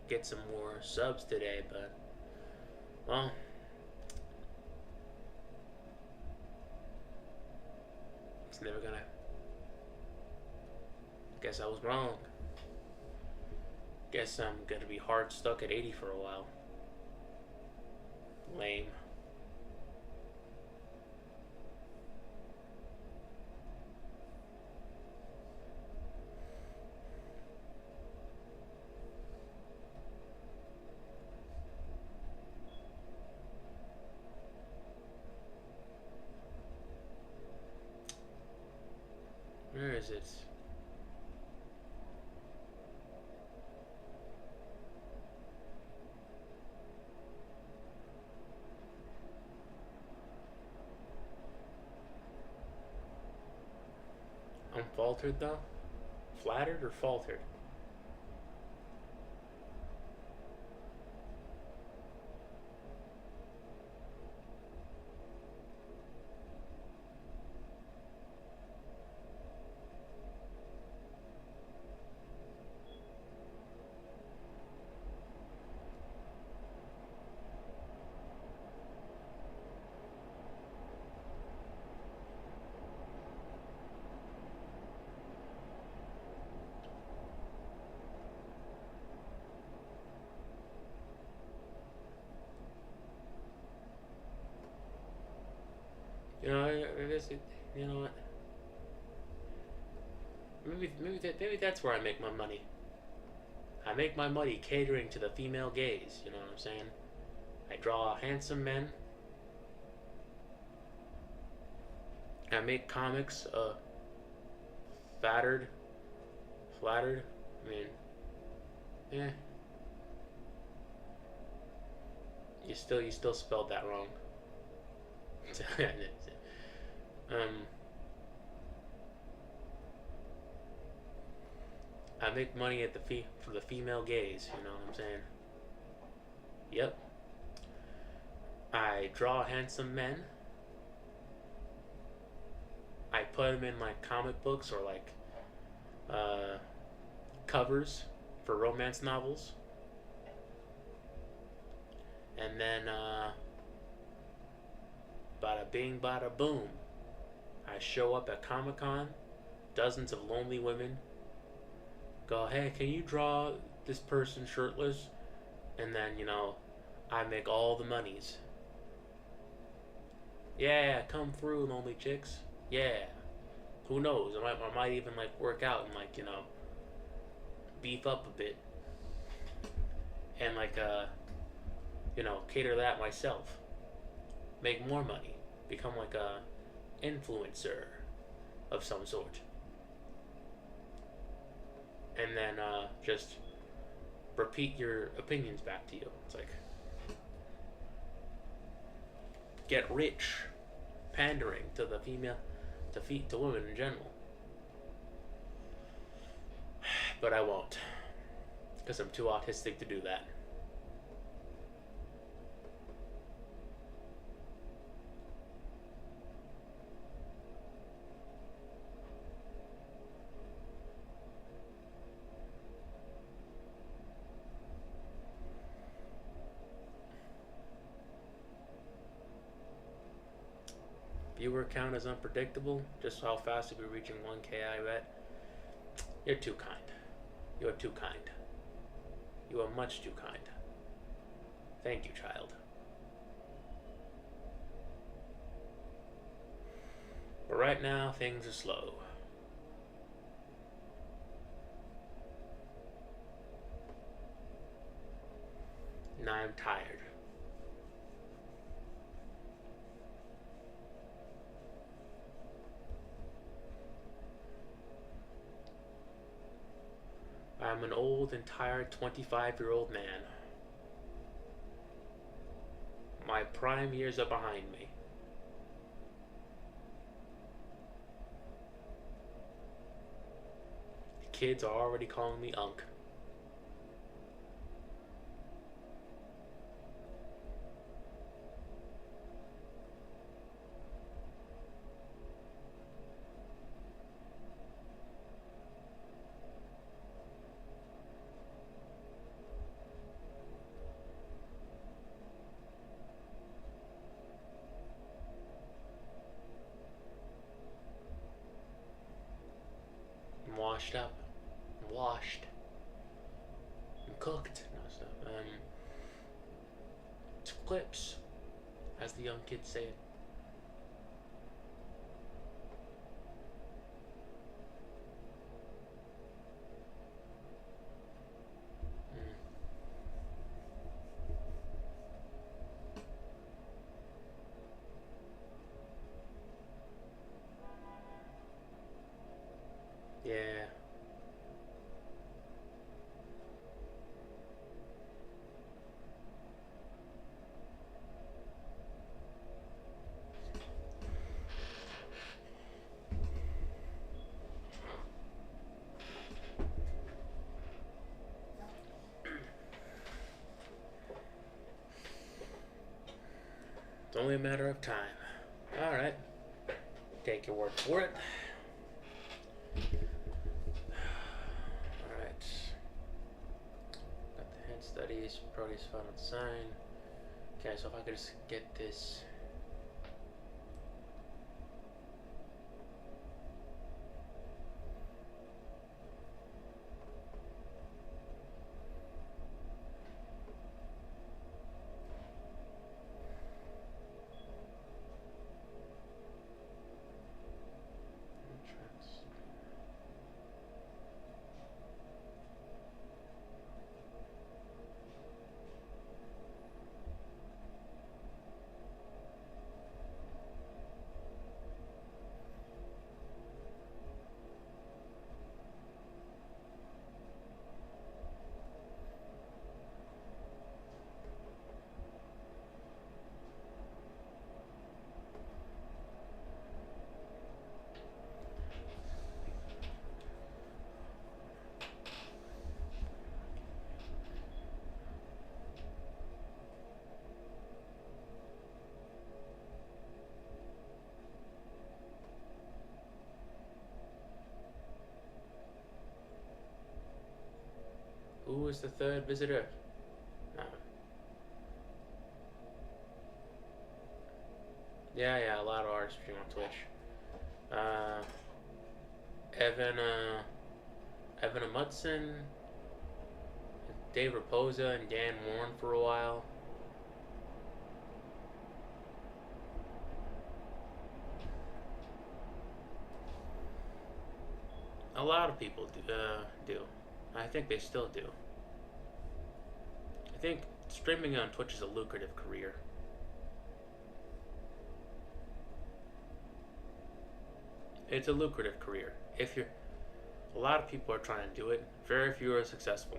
Speaker 1: get some more subs today, but, well, it's never gonna. Guess I was wrong. Guess I'm gonna be hard stuck at 80 for a while. Lame. Where is it? I'm faltered though? Flattered or faltered? You know, I guess it, you know what? Maybe that's where I make my money. I make my money catering to the female gaze. You know what I'm saying? I draw handsome men. I make comics, flattered. I mean, yeah. You still spelled that wrong. um, I make money at for the female gaze. You know what I'm saying? Yep. I draw handsome men. I put them in like comic books or like covers for romance novels. And then bada bing, bada boom. I show up at Comic Con, dozens of lonely women go, hey, can you draw this person shirtless? And then, you know, I make all the monies. Yeah, come through, lonely chicks. Yeah. Who knows? I might even like work out and like, you know, beef up a bit. And like, you know, cater that myself. Make more money. Become like a influencer of some sort. And then just repeat your opinions back to you. It's like get rich pandering to the female to women in general. But I won't, because I'm too autistic to do that. Viewer count is unpredictable. Just how fast we'll be reaching 1K, I bet. You're too kind. You are too kind. You are much too kind. Thank you, child. right now, things are slow. And I'm tired. I'm an old and tired 25-year-old man. My prime years are behind me. The kids are already calling me Unc. I'm washed up. I'm washed. I'm cooked. No stuff. It's clips, as the young kids say it. Yeah. It's only a matter of time. Alright. Take your word for it. Alright. Got the head studies, Proteus final design. Okay, so if I could just get this. Who is the third visitor? Yeah, a lot of artists stream on Twitch. Evan Amundsen, Dave Raposa, and Dan Warren for a while. A lot of people do. I think they still do. I think streaming on Twitch is a lucrative career. It's a lucrative career. A lot of people are trying to do it. Very few are successful.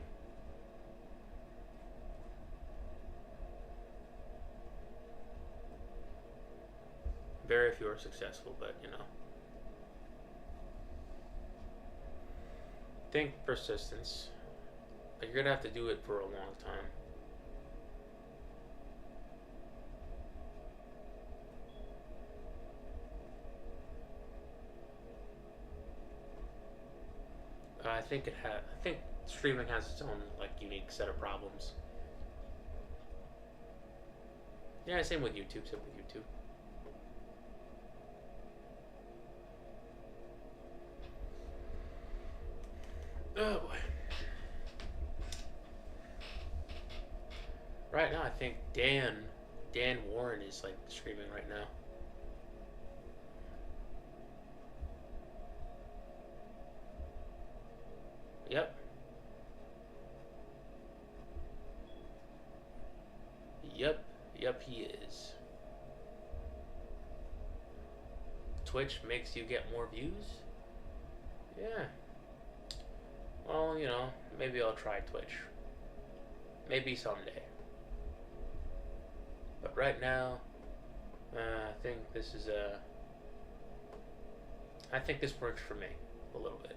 Speaker 1: Very few are successful, but you know. Think persistence. But you're gonna have to do it for a long time. I think streaming has its own like unique set of problems. Yeah, same with YouTube. Oh boy. Right now, I think Dan Warren is like streaming right now. Yep. Yep. Yep, he is. Twitch makes you get more views? Yeah. Well, you know, maybe I'll try Twitch. Maybe someday. But right now, I think this is I think this works for me a little bit.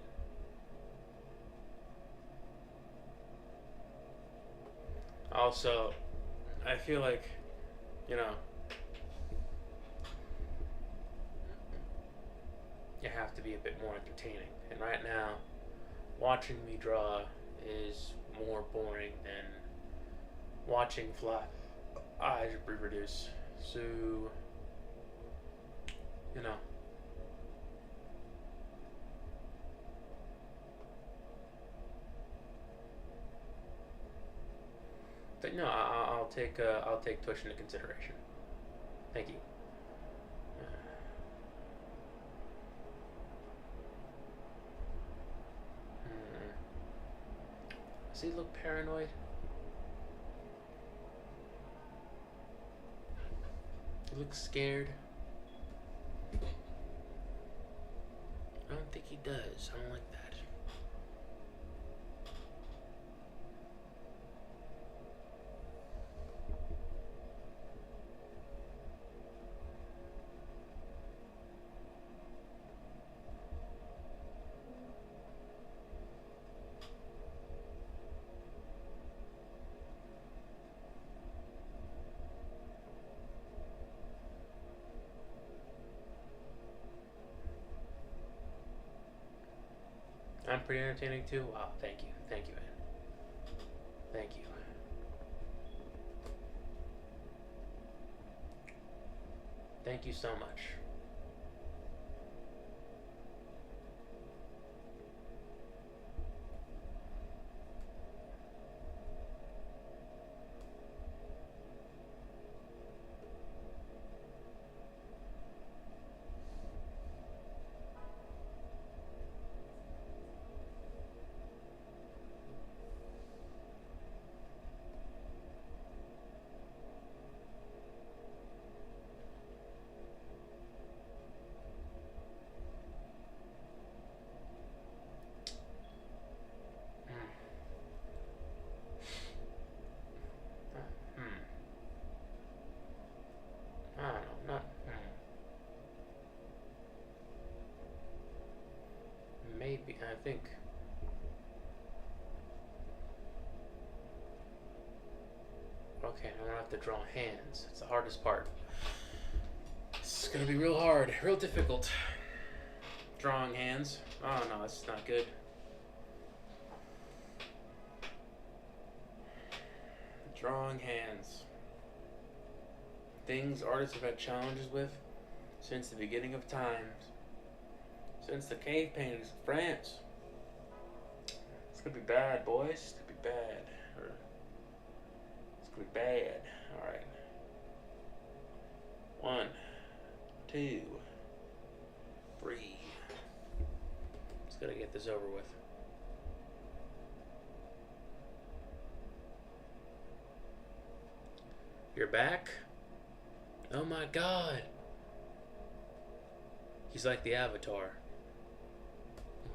Speaker 1: Also, I feel like, you know, you have to be a bit more entertaining. And right now, watching me draw is more boring than watching fly eyes reproduce. So, you know. But no, I'll take Twitch into consideration. Thank you. Does he look paranoid? He looks scared. I don't think he does. I don't like that. I'm pretty entertaining too? Wow, thank you. Thank you, man. Thank you. Thank you so much. I don't know, not maybe I think okay, I'm gonna have to draw hands. It's the hardest part. It's gonna be real hard, real difficult. Drawing hands. Oh no, that's not good. Drawing hands. Things artists have had challenges with since the beginning of times. Since the cave paintings of France. It's gonna be bad, boys. It's gonna be bad. It's gonna be bad. Alright. 1, 2, 3. Just gotta get this over with. You're back? Oh my god. He's like the Avatar.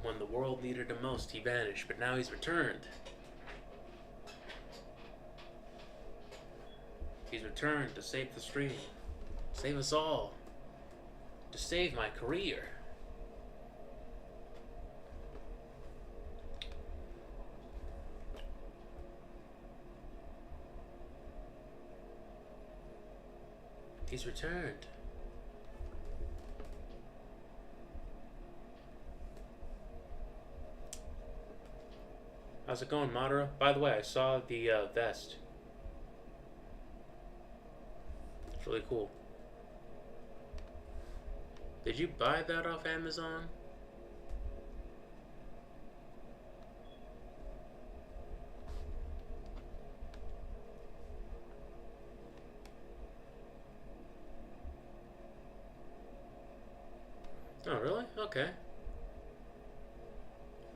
Speaker 1: When the world needed him most, he vanished, but now he's returned. He's returned to save the stream. Save us all. To save my career. He's returned. How's it going, Madara? By the way, I saw the vest. It's really cool. Did you buy that off Amazon? Oh, really? Okay.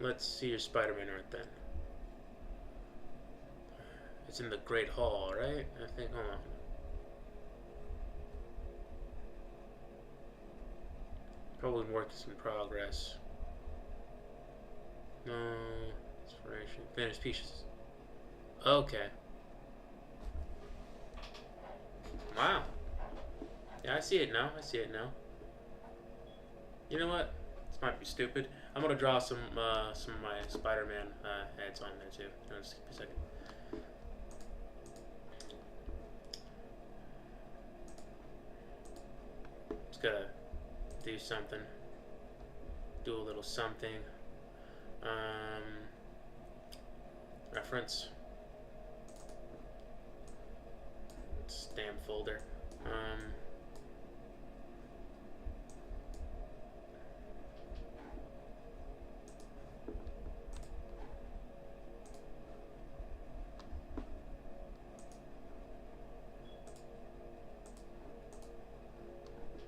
Speaker 1: Let's see your Spider-Man art then. It's in the Great Hall, right? I think, hold on. Probably works in progress. No, inspiration. Finished pieces. Okay. Wow. Yeah, I see it now. I see it now. You know what? This might be stupid. I'm gonna draw some of my Spider-Man heads on there too. Just give me a second. Just gotta do something. Do a little something. Reference. Stamp folder.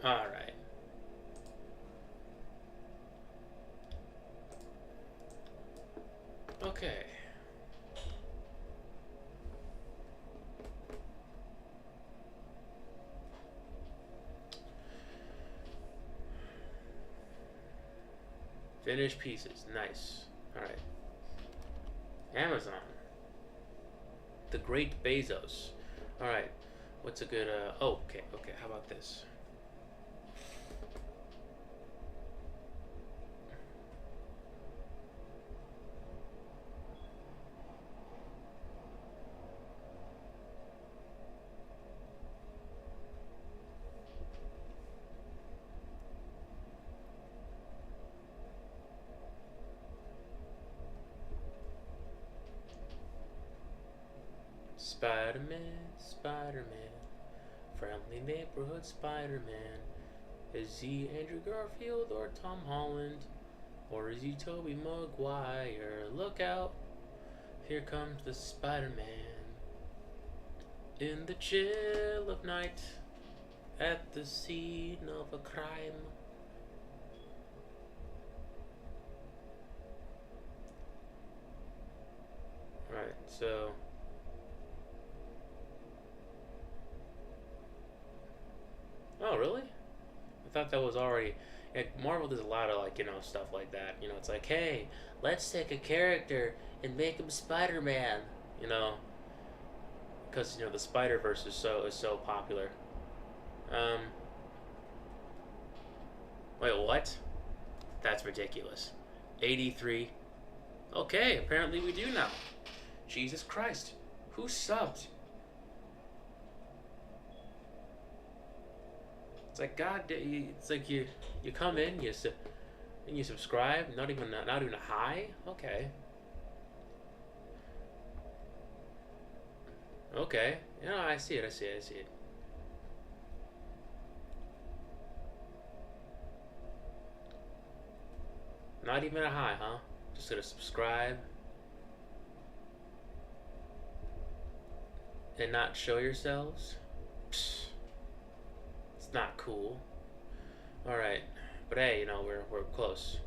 Speaker 1: All right. Okay. Finished pieces. Nice. All right. Amazon. The Great Bezos. All right. What's a good? Oh, okay. Okay. How about this? Spider-Man, Spider-Man, friendly neighborhood Spider-Man. Is he Andrew Garfield or Tom Holland? Or is he Tobey Maguire? Look out, here comes the Spider-Man. In the chill of night, at the scene of a crime. Alright, so... Oh, really? I thought that was already... Marvel does a lot of, like, you know, stuff like that. You know, it's like, hey, let's take a character and make him Spider-Man. You know, because, you know, the Spider-Verse is so popular. Um... Wait, what? That's ridiculous. 83. Okay, apparently we do now. Jesus Christ. Who subbed? It's like God. It's like you come in, and you subscribe. Not even a hi. Okay. Okay. Yeah, I see it. I see it. I see it. Not even a hi, huh? Just gonna subscribe and not show yourselves. Psst. It's not cool. All right, but hey, you know we're close.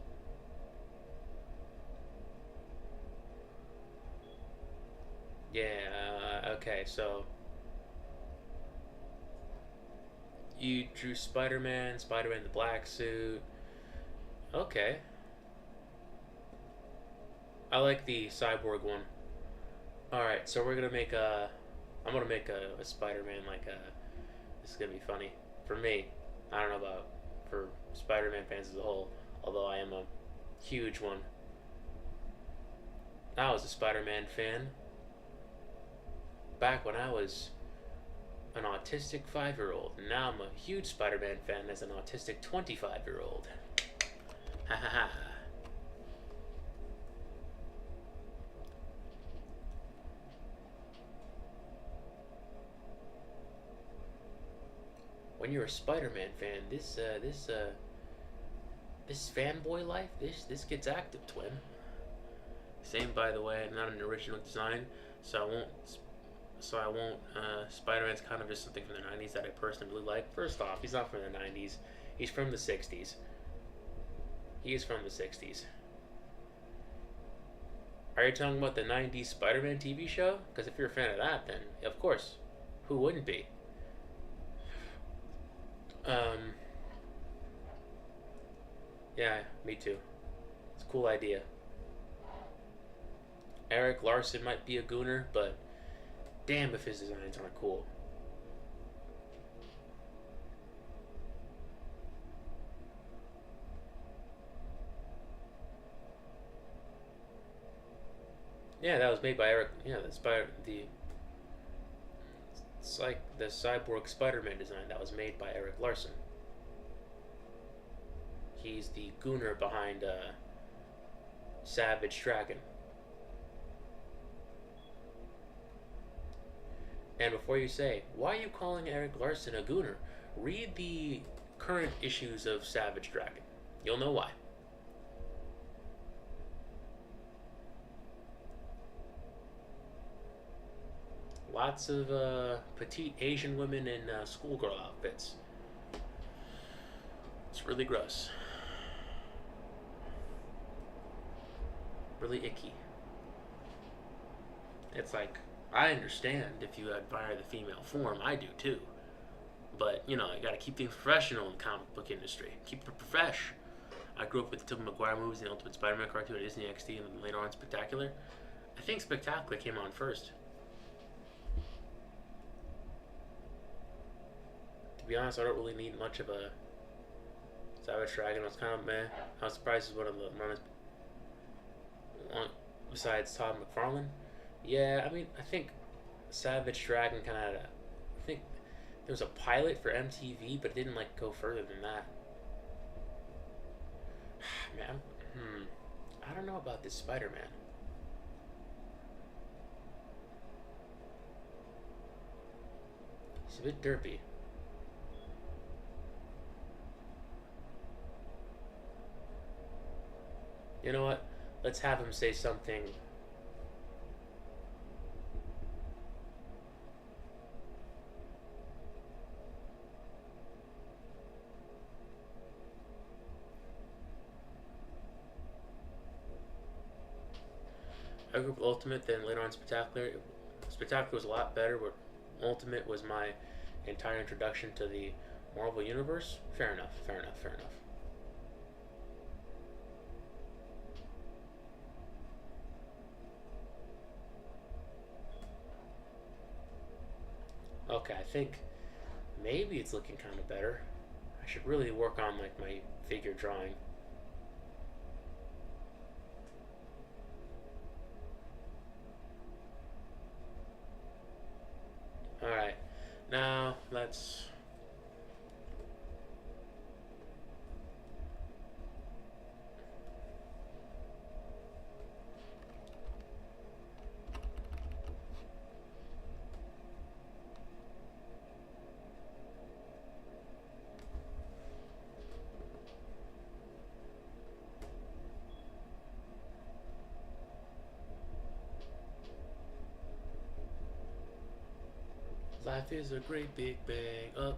Speaker 1: Yeah. Okay. So you drew Spider-Man, Spider-Man in the black suit. Okay. I like the cyborg one. All right. So we're gonna make a. I'm gonna make a Spider-Man like a. This is gonna be funny for me. I don't know about for Spider-Man fans as a whole, although I am a huge one. I was a Spider-Man fan back when I was an autistic 5-year-old. Now I'm a huge Spider-Man fan as an autistic 25-year-old. Ha ha ha. When you're a Spider-Man fan, this fanboy life, this gets active, twin. Same, by the way, not an original design, so I won't. Spider-Man's kind of just something from the '90s that I personally really like. First off, he's not from the '90s. He's from the '60s. He is from the '60s. Are you talking about the '90s Spider-Man TV show? Because if you're a fan of that, then of course, who wouldn't be? Um, yeah, me too. It's a cool idea. Eric Larson might be a gooner, but damn if his designs aren't cool. Yeah, that was made by Eric. Yeah, the it's like the cyborg Spider-Man design that was made by Eric Larson. He's the gooner behind Savage Dragon. And before you say, why are you calling Eric Larson a gooner? Read the current issues of Savage Dragon. You'll know why. Lots of petite Asian women in schoolgirl outfits. It's really gross. Really icky. It's like, I understand if you admire the female form, I do too. But, you gotta keep things professional in the comic book industry. Keep it fresh. I grew up with the Tobey Maguire movies, the Ultimate Spider-Man cartoon, Disney XD, and then later on Spectacular. I think Spectacular came on first. To be honest, I don't really need much of a Savage Dragon. I was kind of meh. I was surprised it's one of the one besides Todd McFarlane. Yeah, I mean, I think Savage Dragon kind of had a. I think there was a pilot for MTV, but it didn't go further than that. Man, I don't know about this Spider-Man. He's a bit derpy. You know what? Let's have him say something. I grew up with Ultimate, then later on Spectacular. Spectacular was a lot better, but Ultimate was my entire introduction to the Marvel Universe. Fair enough, fair enough, fair enough. Okay, I think maybe it's looking kind of better. I should really work on my figure drawing. All right, now let's. Life is a great big bang up.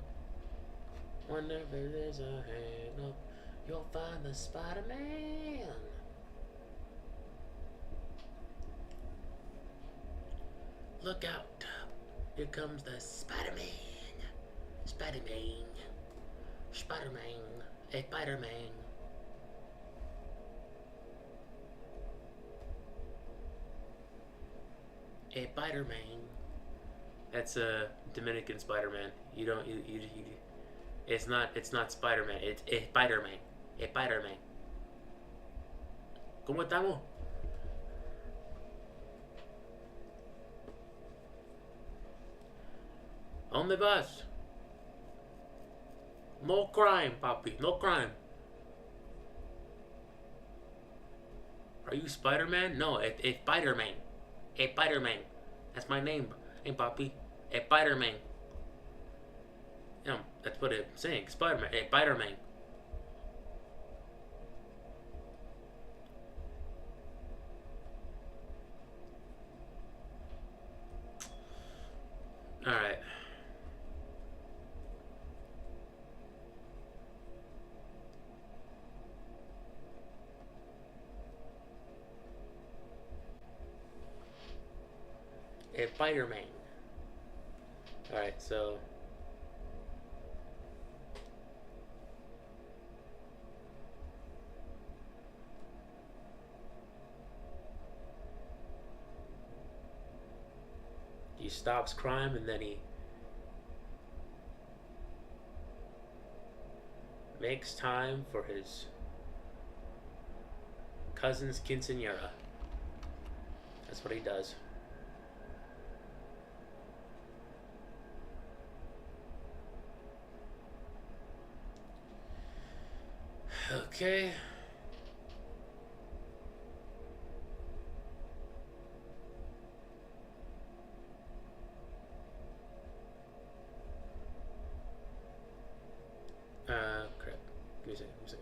Speaker 1: Whenever there's a hang up, you'll find the Spider-Man. Look out. Here comes the Spider-Man. Spider-Man. Spider-Man. A Spider-Man. A Spider-Man. That's a Dominican Spider-Man. You don't you it's not Spider-Man. It's a Spider-Man. A Spider-Man. ¿Cómo estamos? ¿A dónde vas? No crime, papi. No crime. Are you Spider-Man? No, it's Spider-Man. A Spider-Man. That's my name. Hey, papi. A Spider-Man. That's what it's saying. Spider-Man. A Spider-Man. Alright. Spider-Man. Alright, so... he stops crime and then he makes time for his cousin's quinceañera. That's what he does. Okay. Crap. Give me a second.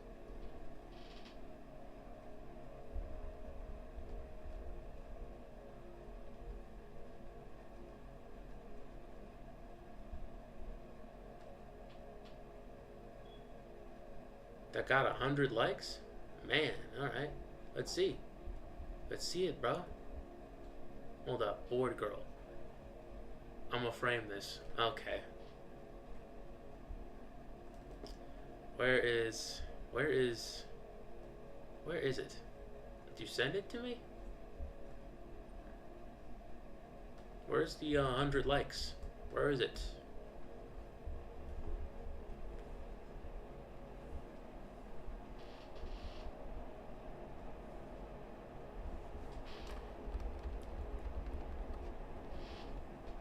Speaker 1: That got 100 likes? Man, alright. Let's see. Let's see it, bro. Hold up. Bored girl. I'm gonna frame this. Okay. Where is it? Did you send it to me? Where's the 100 likes? Where is it?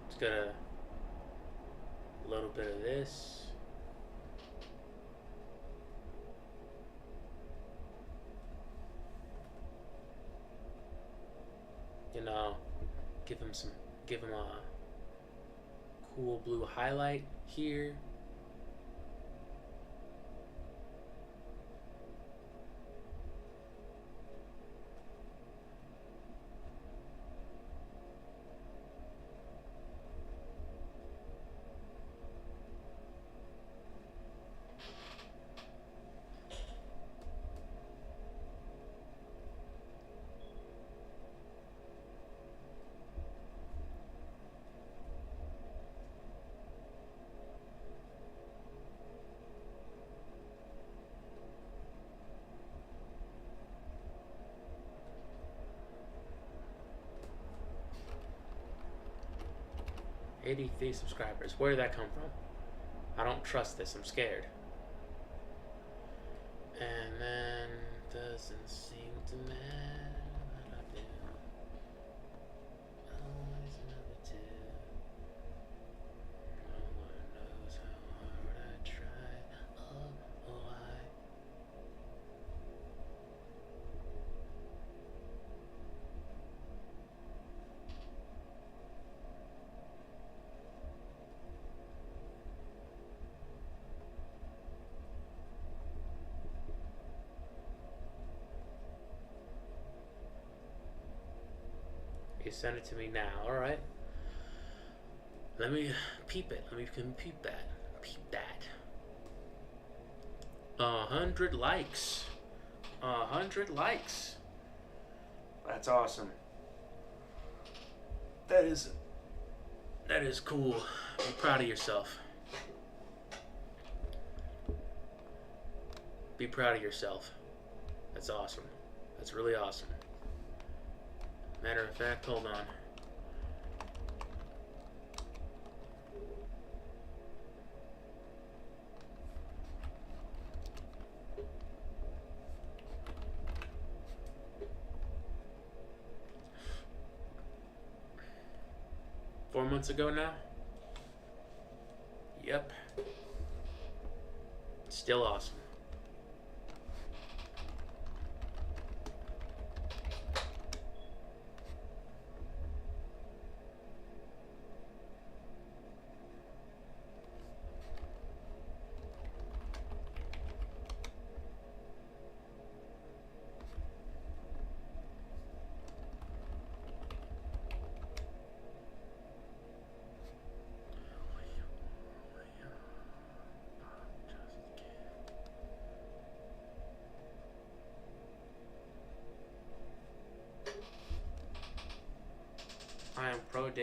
Speaker 1: It's got a little bit of this. You know, give him a cool blue highlight here. $83 subscribers. Where did that come from? I don't trust this. I'm scared. And then doesn't seem to matter what I do. Always another two. No one knows how hard I try. Oh, I. You send it to me now, alright. Let me peep it. Let me peep that. Peep that. 100 likes. 100 likes. That's awesome. That is cool. Be proud of yourself. Be proud of yourself. That's awesome. That's really awesome. Matter of fact, hold on. Four months ago now? Yep. Still awesome.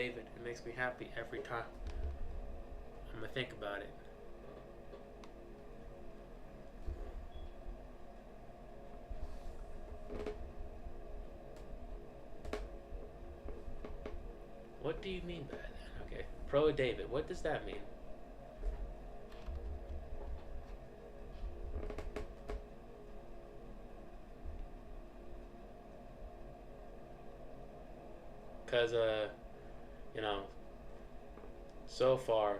Speaker 1: David. It makes me happy every time I'm gonna think about it. What do you mean by that? Okay. Pro David. What does that mean? Because, you know, so far,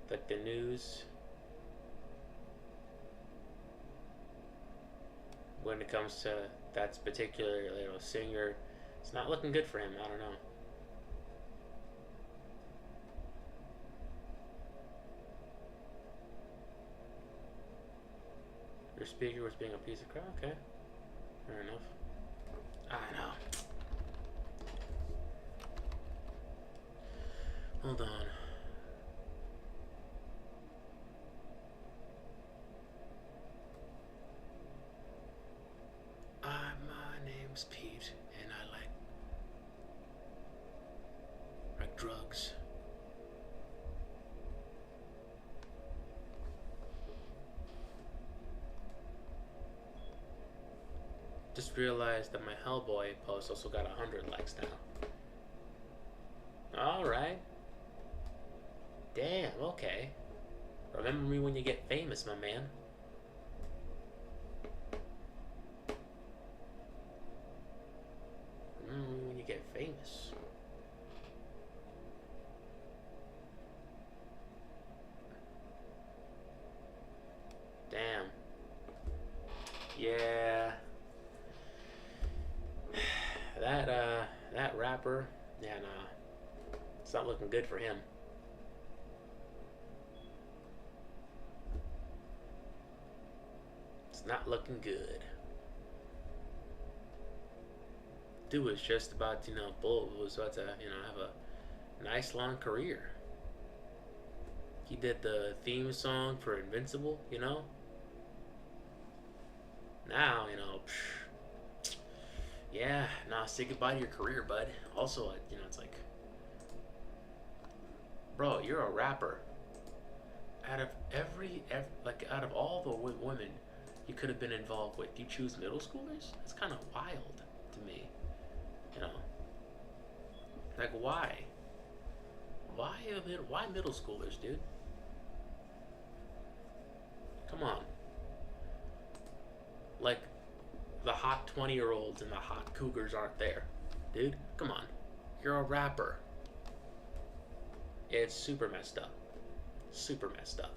Speaker 1: like the news, when it comes to that particular, singer, it's not looking good for him. I don't know. Your speaker was being a piece of crap. Okay. Fair enough. I know. Hold on. My name's Pete, and I like drugs. Just realized that my Hellboy post also got 100 likes now. Alright. Damn, okay. Remember me when you get famous, my man. Remember me when you get famous. Damn. Yeah. That rapper, yeah, nah. It's not looking good for him. It's not looking good. Dude was just about to, was about to, have a nice long career. He did the theme song for Invincible, Now, yeah, nah, say goodbye to your career, bud. Also, it's like, bro, you're a rapper. Out of out of all the women you could have been involved with, you choose middle schoolers? That's kind of wild to me. Like, why? Why middle schoolers, dude? Come on. Like, the hot 20-year-olds and the hot cougars aren't there. Dude, come on. You're a rapper. It's super messed up. Super messed up.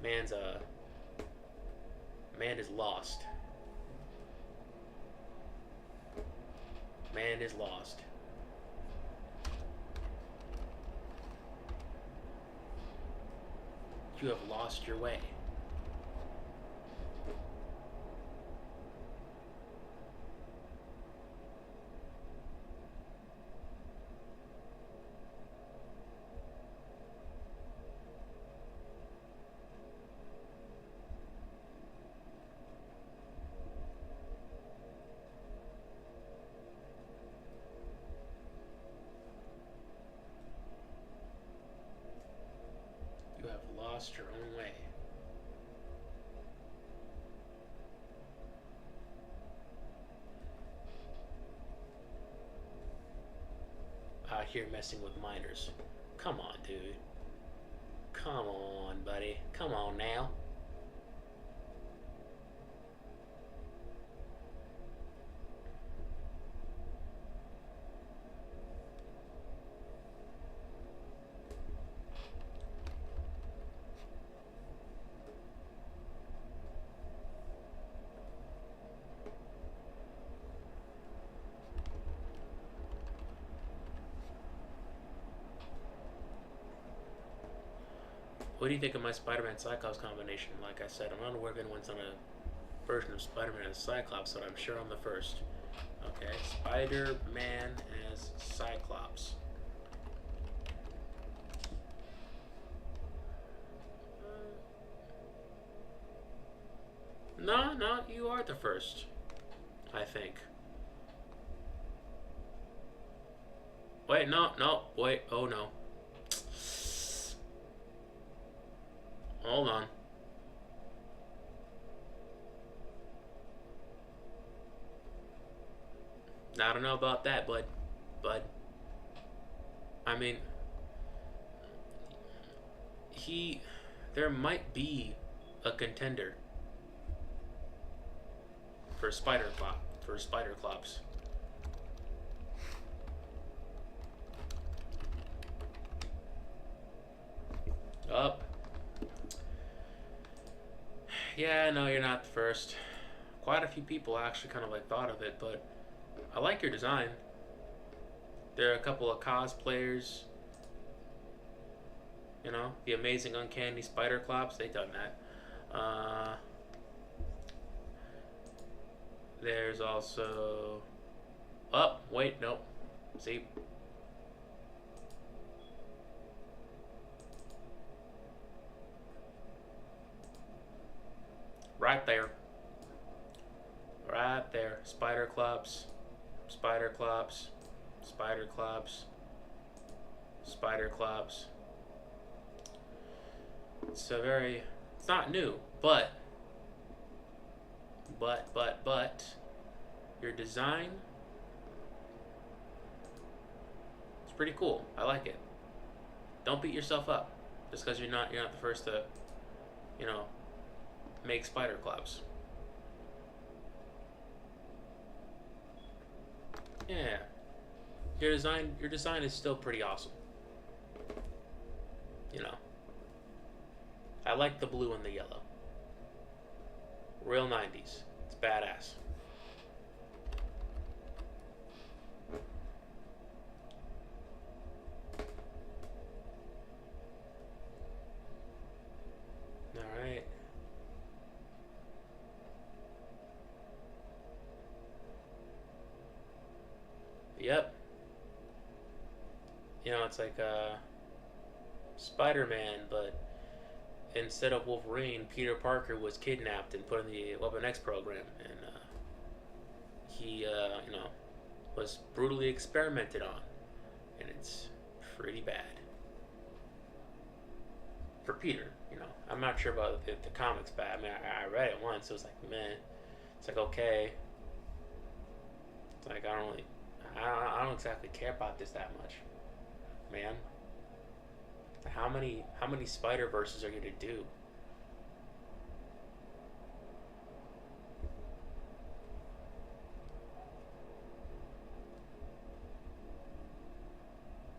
Speaker 1: Man is lost. Man is lost. You have lost your way. You have lost your own way. Out here messing with minors. Come on, dude. Come on, buddy. Come on now. What do you think of my Spider-Man Cyclops combination? Like I said, I'm not aware if anyone's done a version of Spider-Man as Cyclops, but I'm sure I'm the first. Okay, Spider-Man as Cyclops. No, no, you are the first, I think. Wait, no, no, wait, oh no. Hold on. I don't know about that, bud. I mean, there might be a contender for Spider Clops. Up. Yeah, no, you're not the first. Quite a few people actually kind of like thought of it, but I like your design. There are a couple of cosplayers. You know, the Amazing Uncanny Spider Clops, they done that. There's also... Oh, wait, nope. See? Right there. Right there. Spider Clops. Spider Clops. Spider Clops. Spider Clops. It's it's not new, but your design, it's pretty cool. I like it. Don't beat yourself up just because you're not the first to, you know, make Spider Clops. Yeah. Your design is still pretty awesome. You know. I like the blue and the yellow. Real 90s. It's badass. Alright. Yep. You know, it's like Spider-Man, but instead of Wolverine, Peter Parker was kidnapped and put in the Weapon X program, and he, you know, was brutally experimented on, and it's pretty bad for Peter. You know, I'm not sure about the comics, but I mean, I read it once. It was like, man, it's like okay, it's like I don't exactly care about this that much, man. How many Spider Verses are you to do?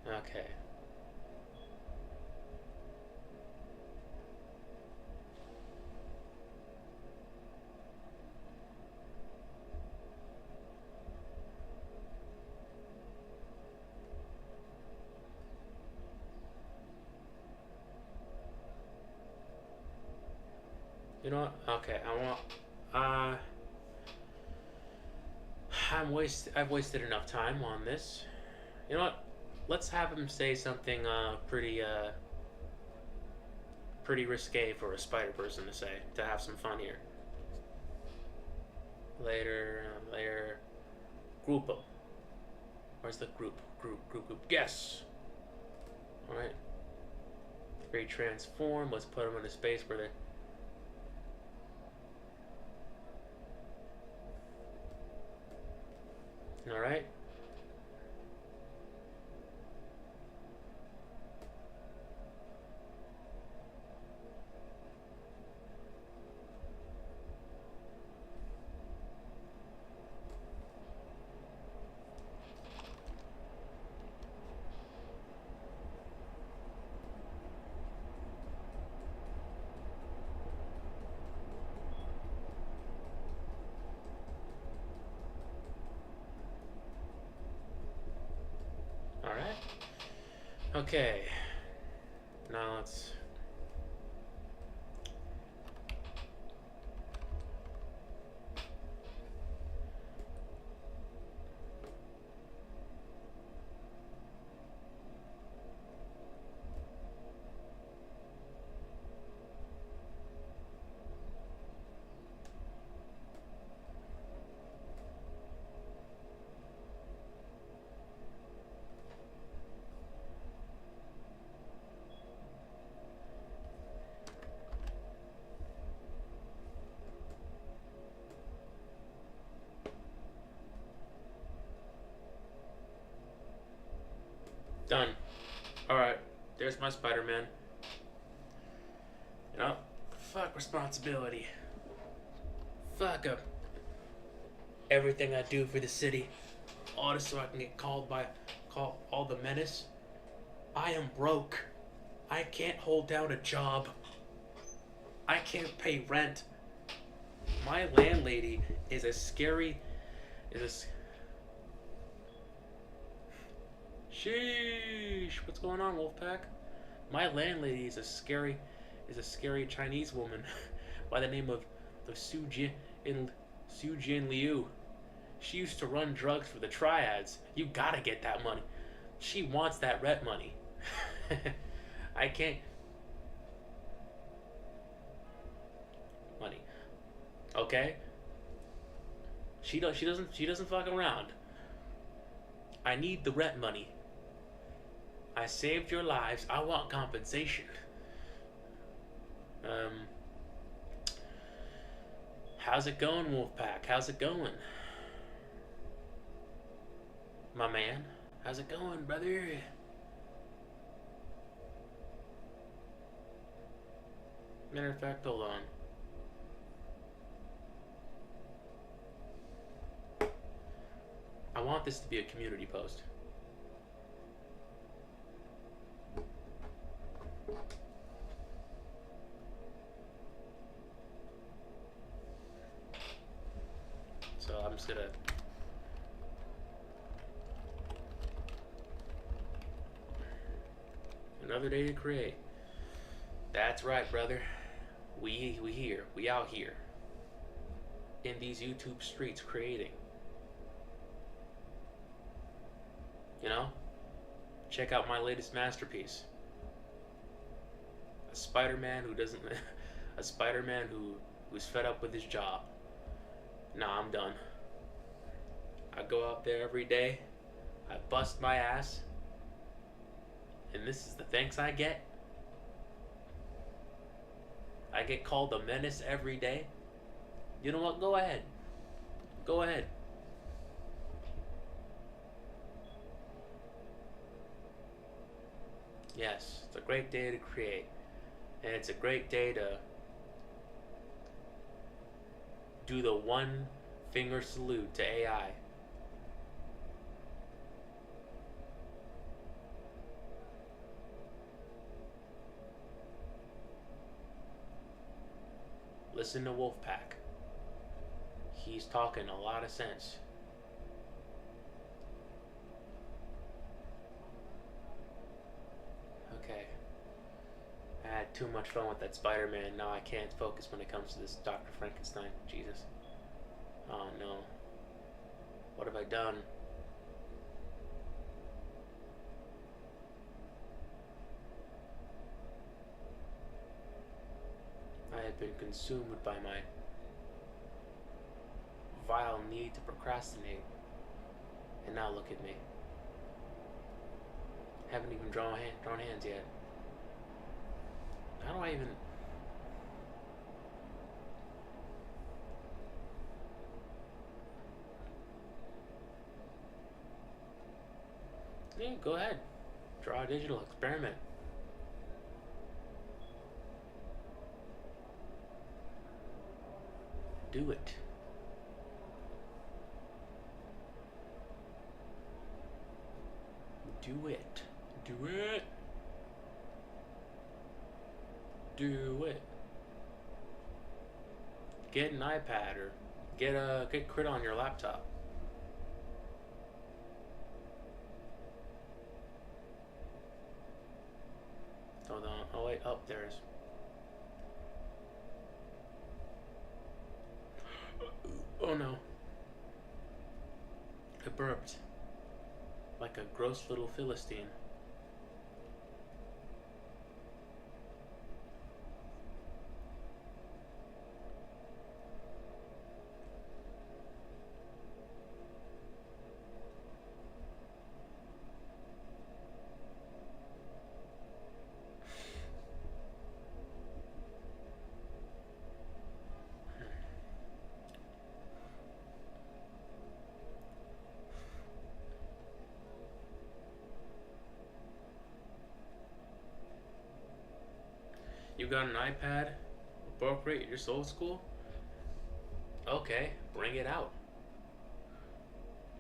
Speaker 1: Okay. You know what? Okay, I want. I've wasted enough time on this. You know what? Let's have him say something pretty risque for a spider person to say to have some fun here. Later, Grupo. Where's the group? Group. Yes. All right. They transform. Let's put them in a space where they. All right. All right. Okay. Now let's. Done. Alright, there's my Spider-Man. You know, fuck responsibility. Fuck up everything I do for the city. All this so I can get call all the menace. I am broke. I can't hold down a job. I can't pay rent. My landlady is a scary. Sheesh! What's going on, Wolfpack? My landlady is a scary Chinese woman by the name of Su Jin Liu. She used to run drugs for the triads. You gotta get that money. She wants that rent money. I can't. Money. Okay? She doesn't fuck around. I need the rent money. I saved your lives. I want compensation. How's it going, Wolfpack? How's it going? My man? How's it going, brother? Matter of fact, hold on. I want this to be a community post. So I'm just gonna another day to create. That's right, brother. We here. We out here. In these YouTube streets creating. You know? Check out my latest masterpiece. A Spider-Man who doesn't a Spider-Man who's fed up with his job. Nah, I'm done. I go out there every day. I bust my ass. And this is the thanks I get. I get called a menace every day. You know what? Go ahead. Go ahead. Yes, it's a great day to create. And it's a great day to do the one finger salute to AI. Listen to Wolfpack. He's talking a lot of sense. Okay. I had too much fun with that Spider-Man. Now I can't focus when it comes to this Dr. Frankenstein. Jesus. Oh no. What have I done? I have been consumed by my vile need to procrastinate. And now look at me. Haven't even drawn hands yet. How do I even... Yeah, go ahead. Draw a digital experiment. Do it. Do it. Do it. Do it. Get an iPad or get Crit on your laptop. Hold on. Oh wait, oh there's. Oh no. I burped. Like a gross little Philistine. You got an iPad? Appropriate? You're just old school? Okay, bring it out.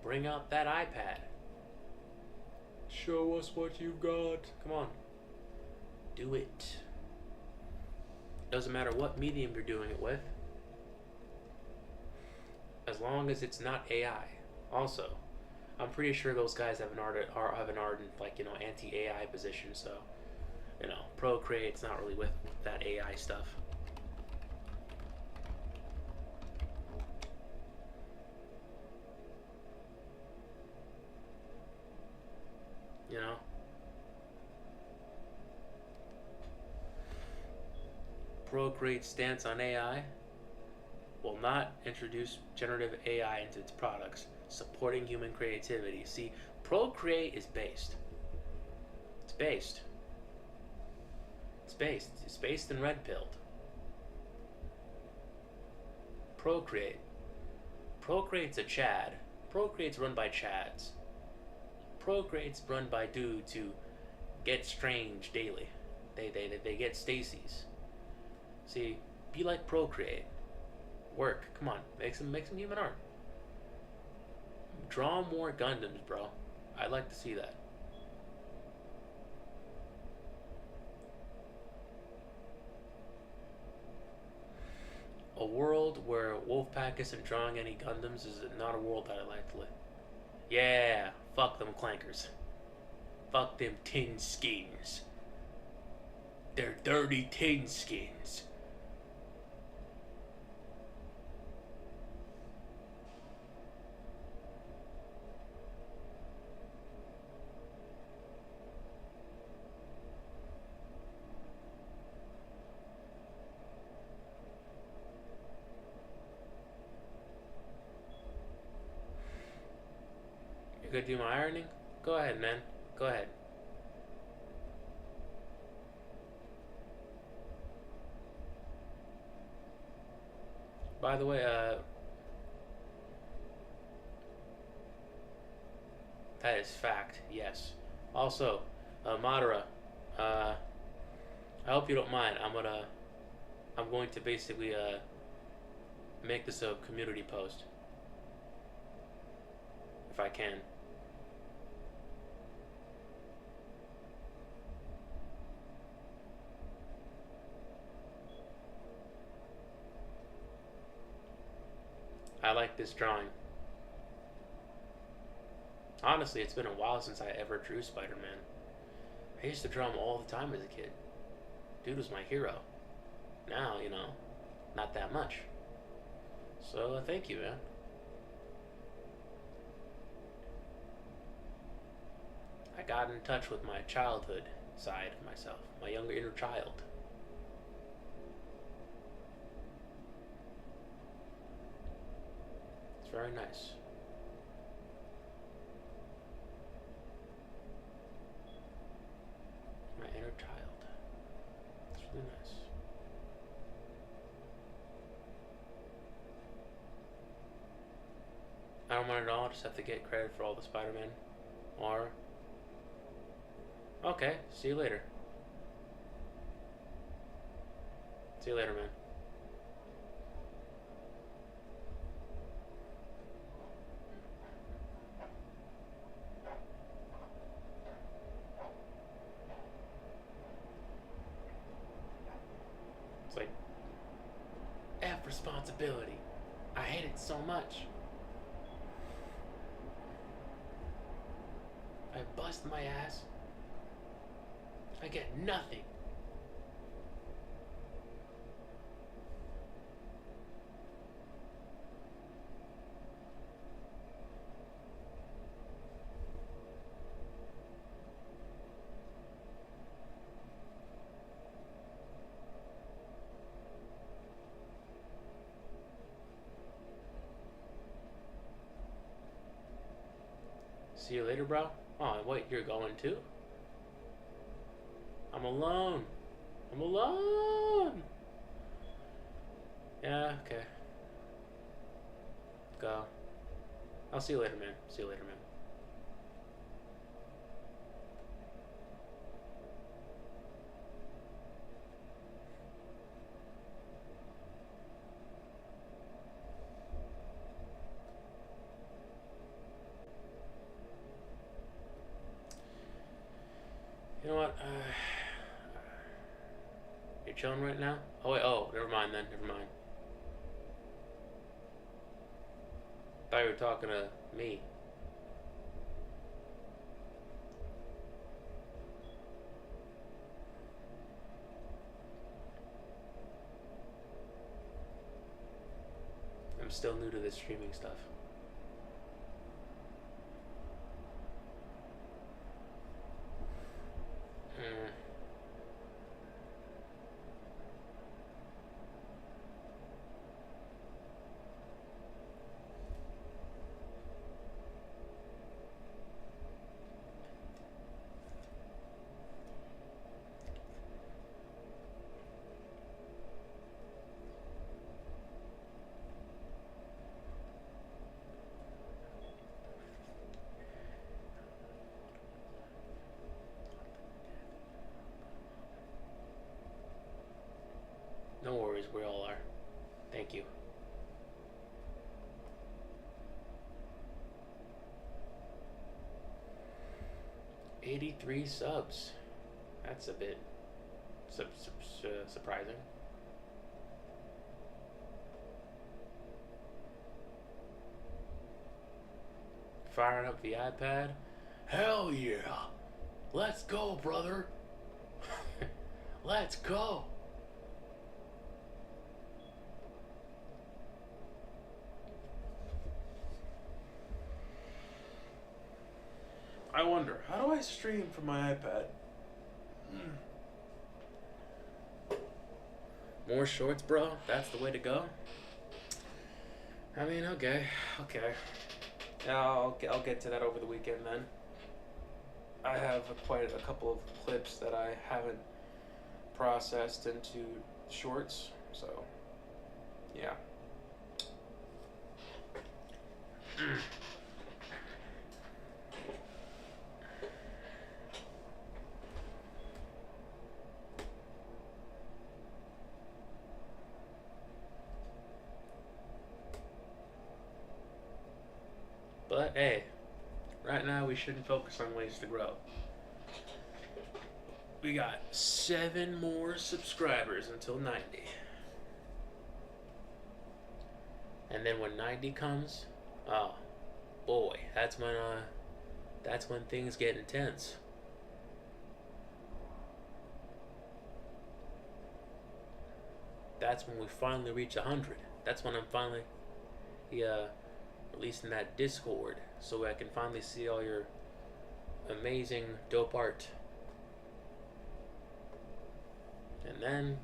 Speaker 1: Bring out that iPad. Show us what you got. Come on. Do it. Doesn't matter what medium you're doing it with. As long as it's not AI. Also, I'm pretty sure those guys have an ardent like, anti-AI position, so Procreate's not really with that AI stuff. Procreate's stance on AI will not introduce generative AI into its products, supporting human creativity. See, Procreate is based. It's based. It's based in red pilled. Procreate's a Chad. Procreate's run by Chads. Procreate's run by dudes who get strange daily. They get Stacy's. See, be like Procreate. Work. Come on, make some human art. Draw more Gundams, bro. I'd like to see that. A world where Wolfpack isn't drawing any Gundams is not a world that I like to live. Yeah, fuck them clankers. Fuck them tin skins. They're dirty tin skins. You gonna do my ironing? Go ahead, man. Go ahead. By the way, that is fact, yes. Also, Madara, I hope you don't mind. I'm going to basically, make this a community post. If I can. I like this drawing. Honestly, it's been a while since I ever drew Spider-Man. I used to draw him all the time as a kid. Dude was my hero. Now, not that much. So, thank you, man. I got in touch with my childhood side of myself, my younger inner child. It's very nice. My inner child. It's really nice. I don't mind at all, just have to get credit for all the Spider-Man. Or... okay, see you later. See you later, man. It's like, F responsibility. I hate it so much. I bust my ass. I get nothing. See you later, bro. Oh, wait, you're going too? I'm alone. I'm alone. Yeah, okay. Go. I'll see you later, man. See you later, man. You know what? You're chilling right now? Oh wait, oh, never mind then, never mind. Thought you were talking to me. I'm still new to this streaming stuff. Mm. No worries, we all are. Thank you. $83 subs. That's a bit surprising. Firing up the iPad. Hell yeah! Let's go, brother! Let's go!
Speaker 3: I wonder, how do I stream from my iPad?
Speaker 1: More shorts, bro? That's the way to go? I mean, okay. Yeah, I'll get to that over the weekend then. I have quite a couple of clips that I haven't processed into shorts, so yeah. But hey, right now we shouldn't focus on ways to grow. We got 7 more subscribers until 90. And then when 90 comes, oh boy, that's when things get intense. That's when we finally reach 100. That's when I'm finally releasing that Discord, so I can finally see all your amazing dope art. And then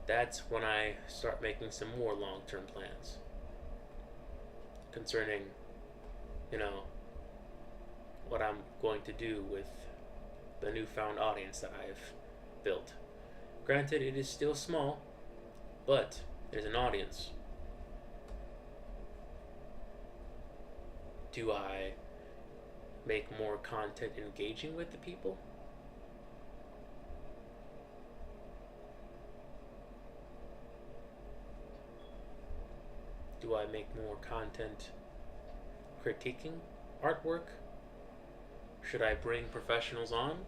Speaker 1: that's when I start making some more long-term plans concerning, what I'm going to do with the newfound audience that I've built. Granted, it is still small, but there's an audience. Do I make more content engaging with the people? Do I make more content critiquing artwork? Should I bring professionals on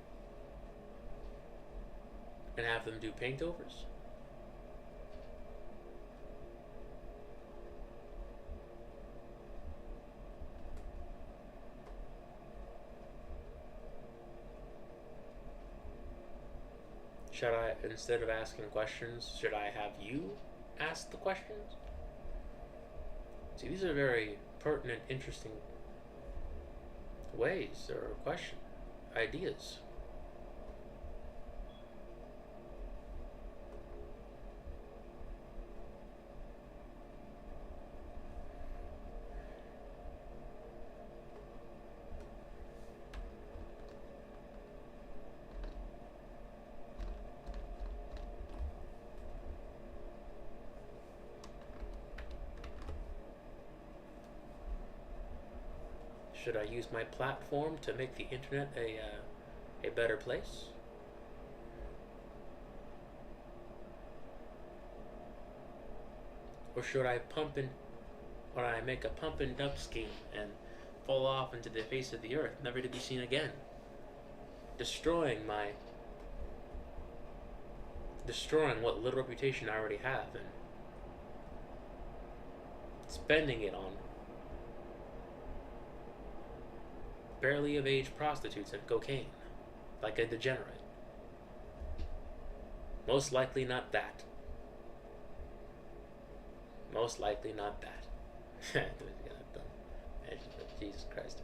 Speaker 1: and have them do paintovers? Should I, instead of asking questions, should I have you ask the questions? See, these are very pertinent, interesting ways or ideas. Should I use my platform to make the internet a better place? Or should I make a pump and dump scheme and fall off into the face of the earth, never to be seen again? destroying what little reputation I already have and spending it on barely of age prostitutes and cocaine like a degenerate. Most likely not that. Most likely not that. Jesus Christ.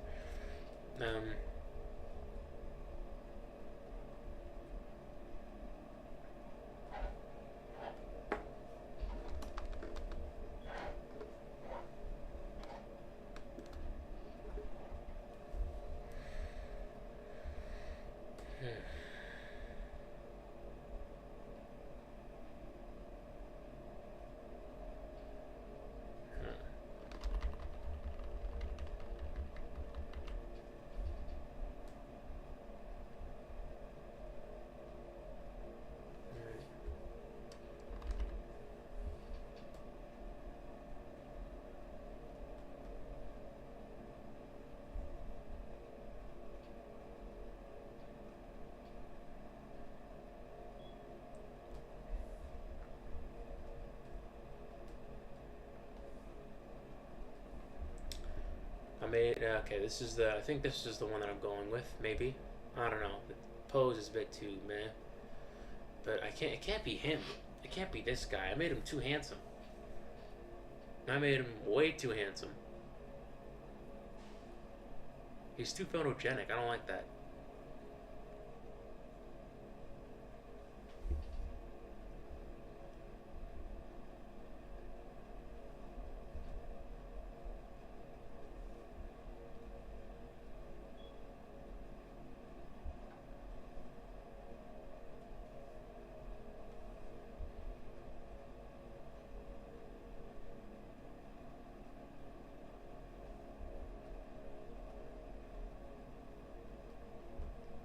Speaker 1: Okay, this is I think this is the one that I'm going with, maybe. I don't know. The pose is a bit too meh. But it can't be him. It can't be this guy. I made him too handsome. I made him way too handsome. He's too photogenic. I don't like that.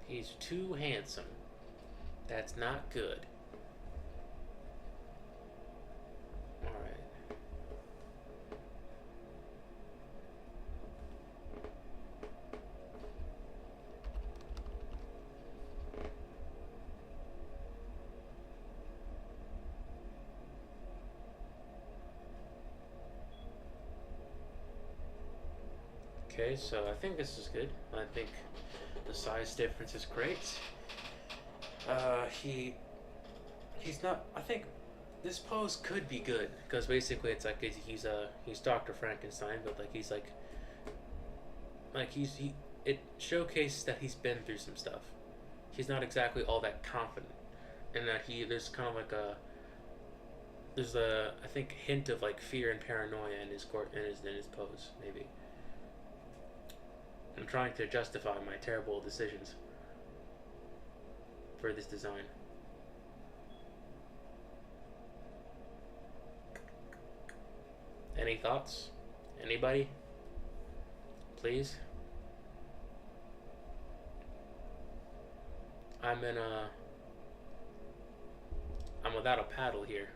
Speaker 1: He's too handsome. That's not good. Alright. Okay, so I think this is good. I think the size difference is great. He's not. I think this pose could be good because basically it's like he's Dr. Frankenstein, but like it showcases that he's been through some stuff. He's not exactly all that confident, and that there's kind of like I think hint of like fear and paranoia in his pose maybe. I'm trying to justify my terrible decisions for this design. Any thoughts? Anybody? Please? I'm without a paddle here.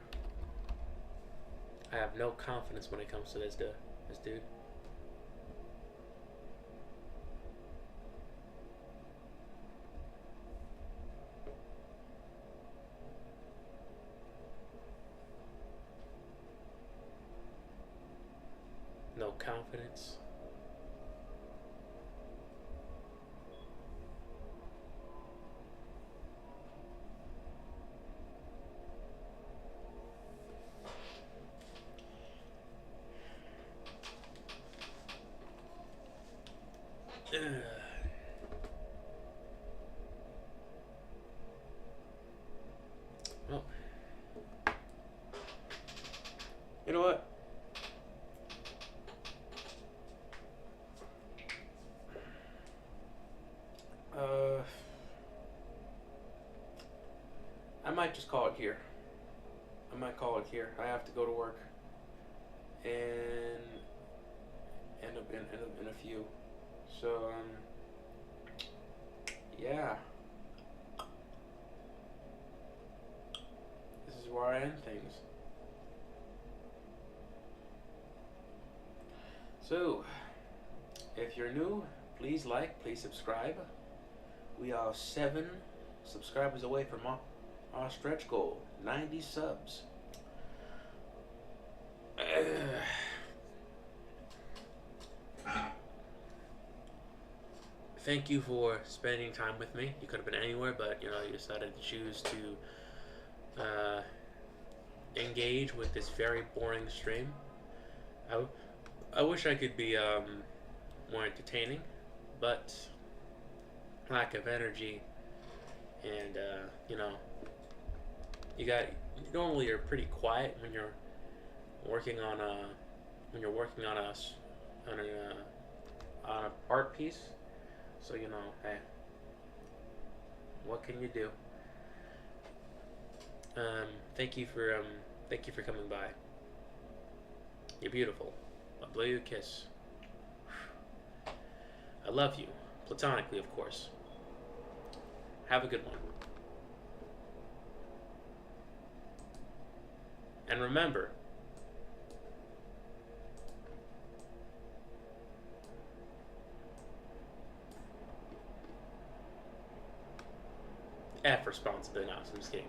Speaker 1: I have no confidence when it comes to this dude. No confidence. Well, you know what? I might just call it here. I have to go to work and in a few. So yeah. This is where I end things. So, if you're new, please like, please subscribe. We are 7 subscribers away from our stretch goal, 90 subs. Thank you for spending time with me. You could have been anywhere, but you decided to choose to engage with this very boring stream. I wish I could be more entertaining, but lack of energy, and normally you're pretty quiet when you're working on a on an art piece. So hey, what can you do? Thank you for coming by. You're beautiful. I'll blow you a kiss. I love you, platonically, of course. Have a good one. And remember, F responsibility. No, I'm just kidding.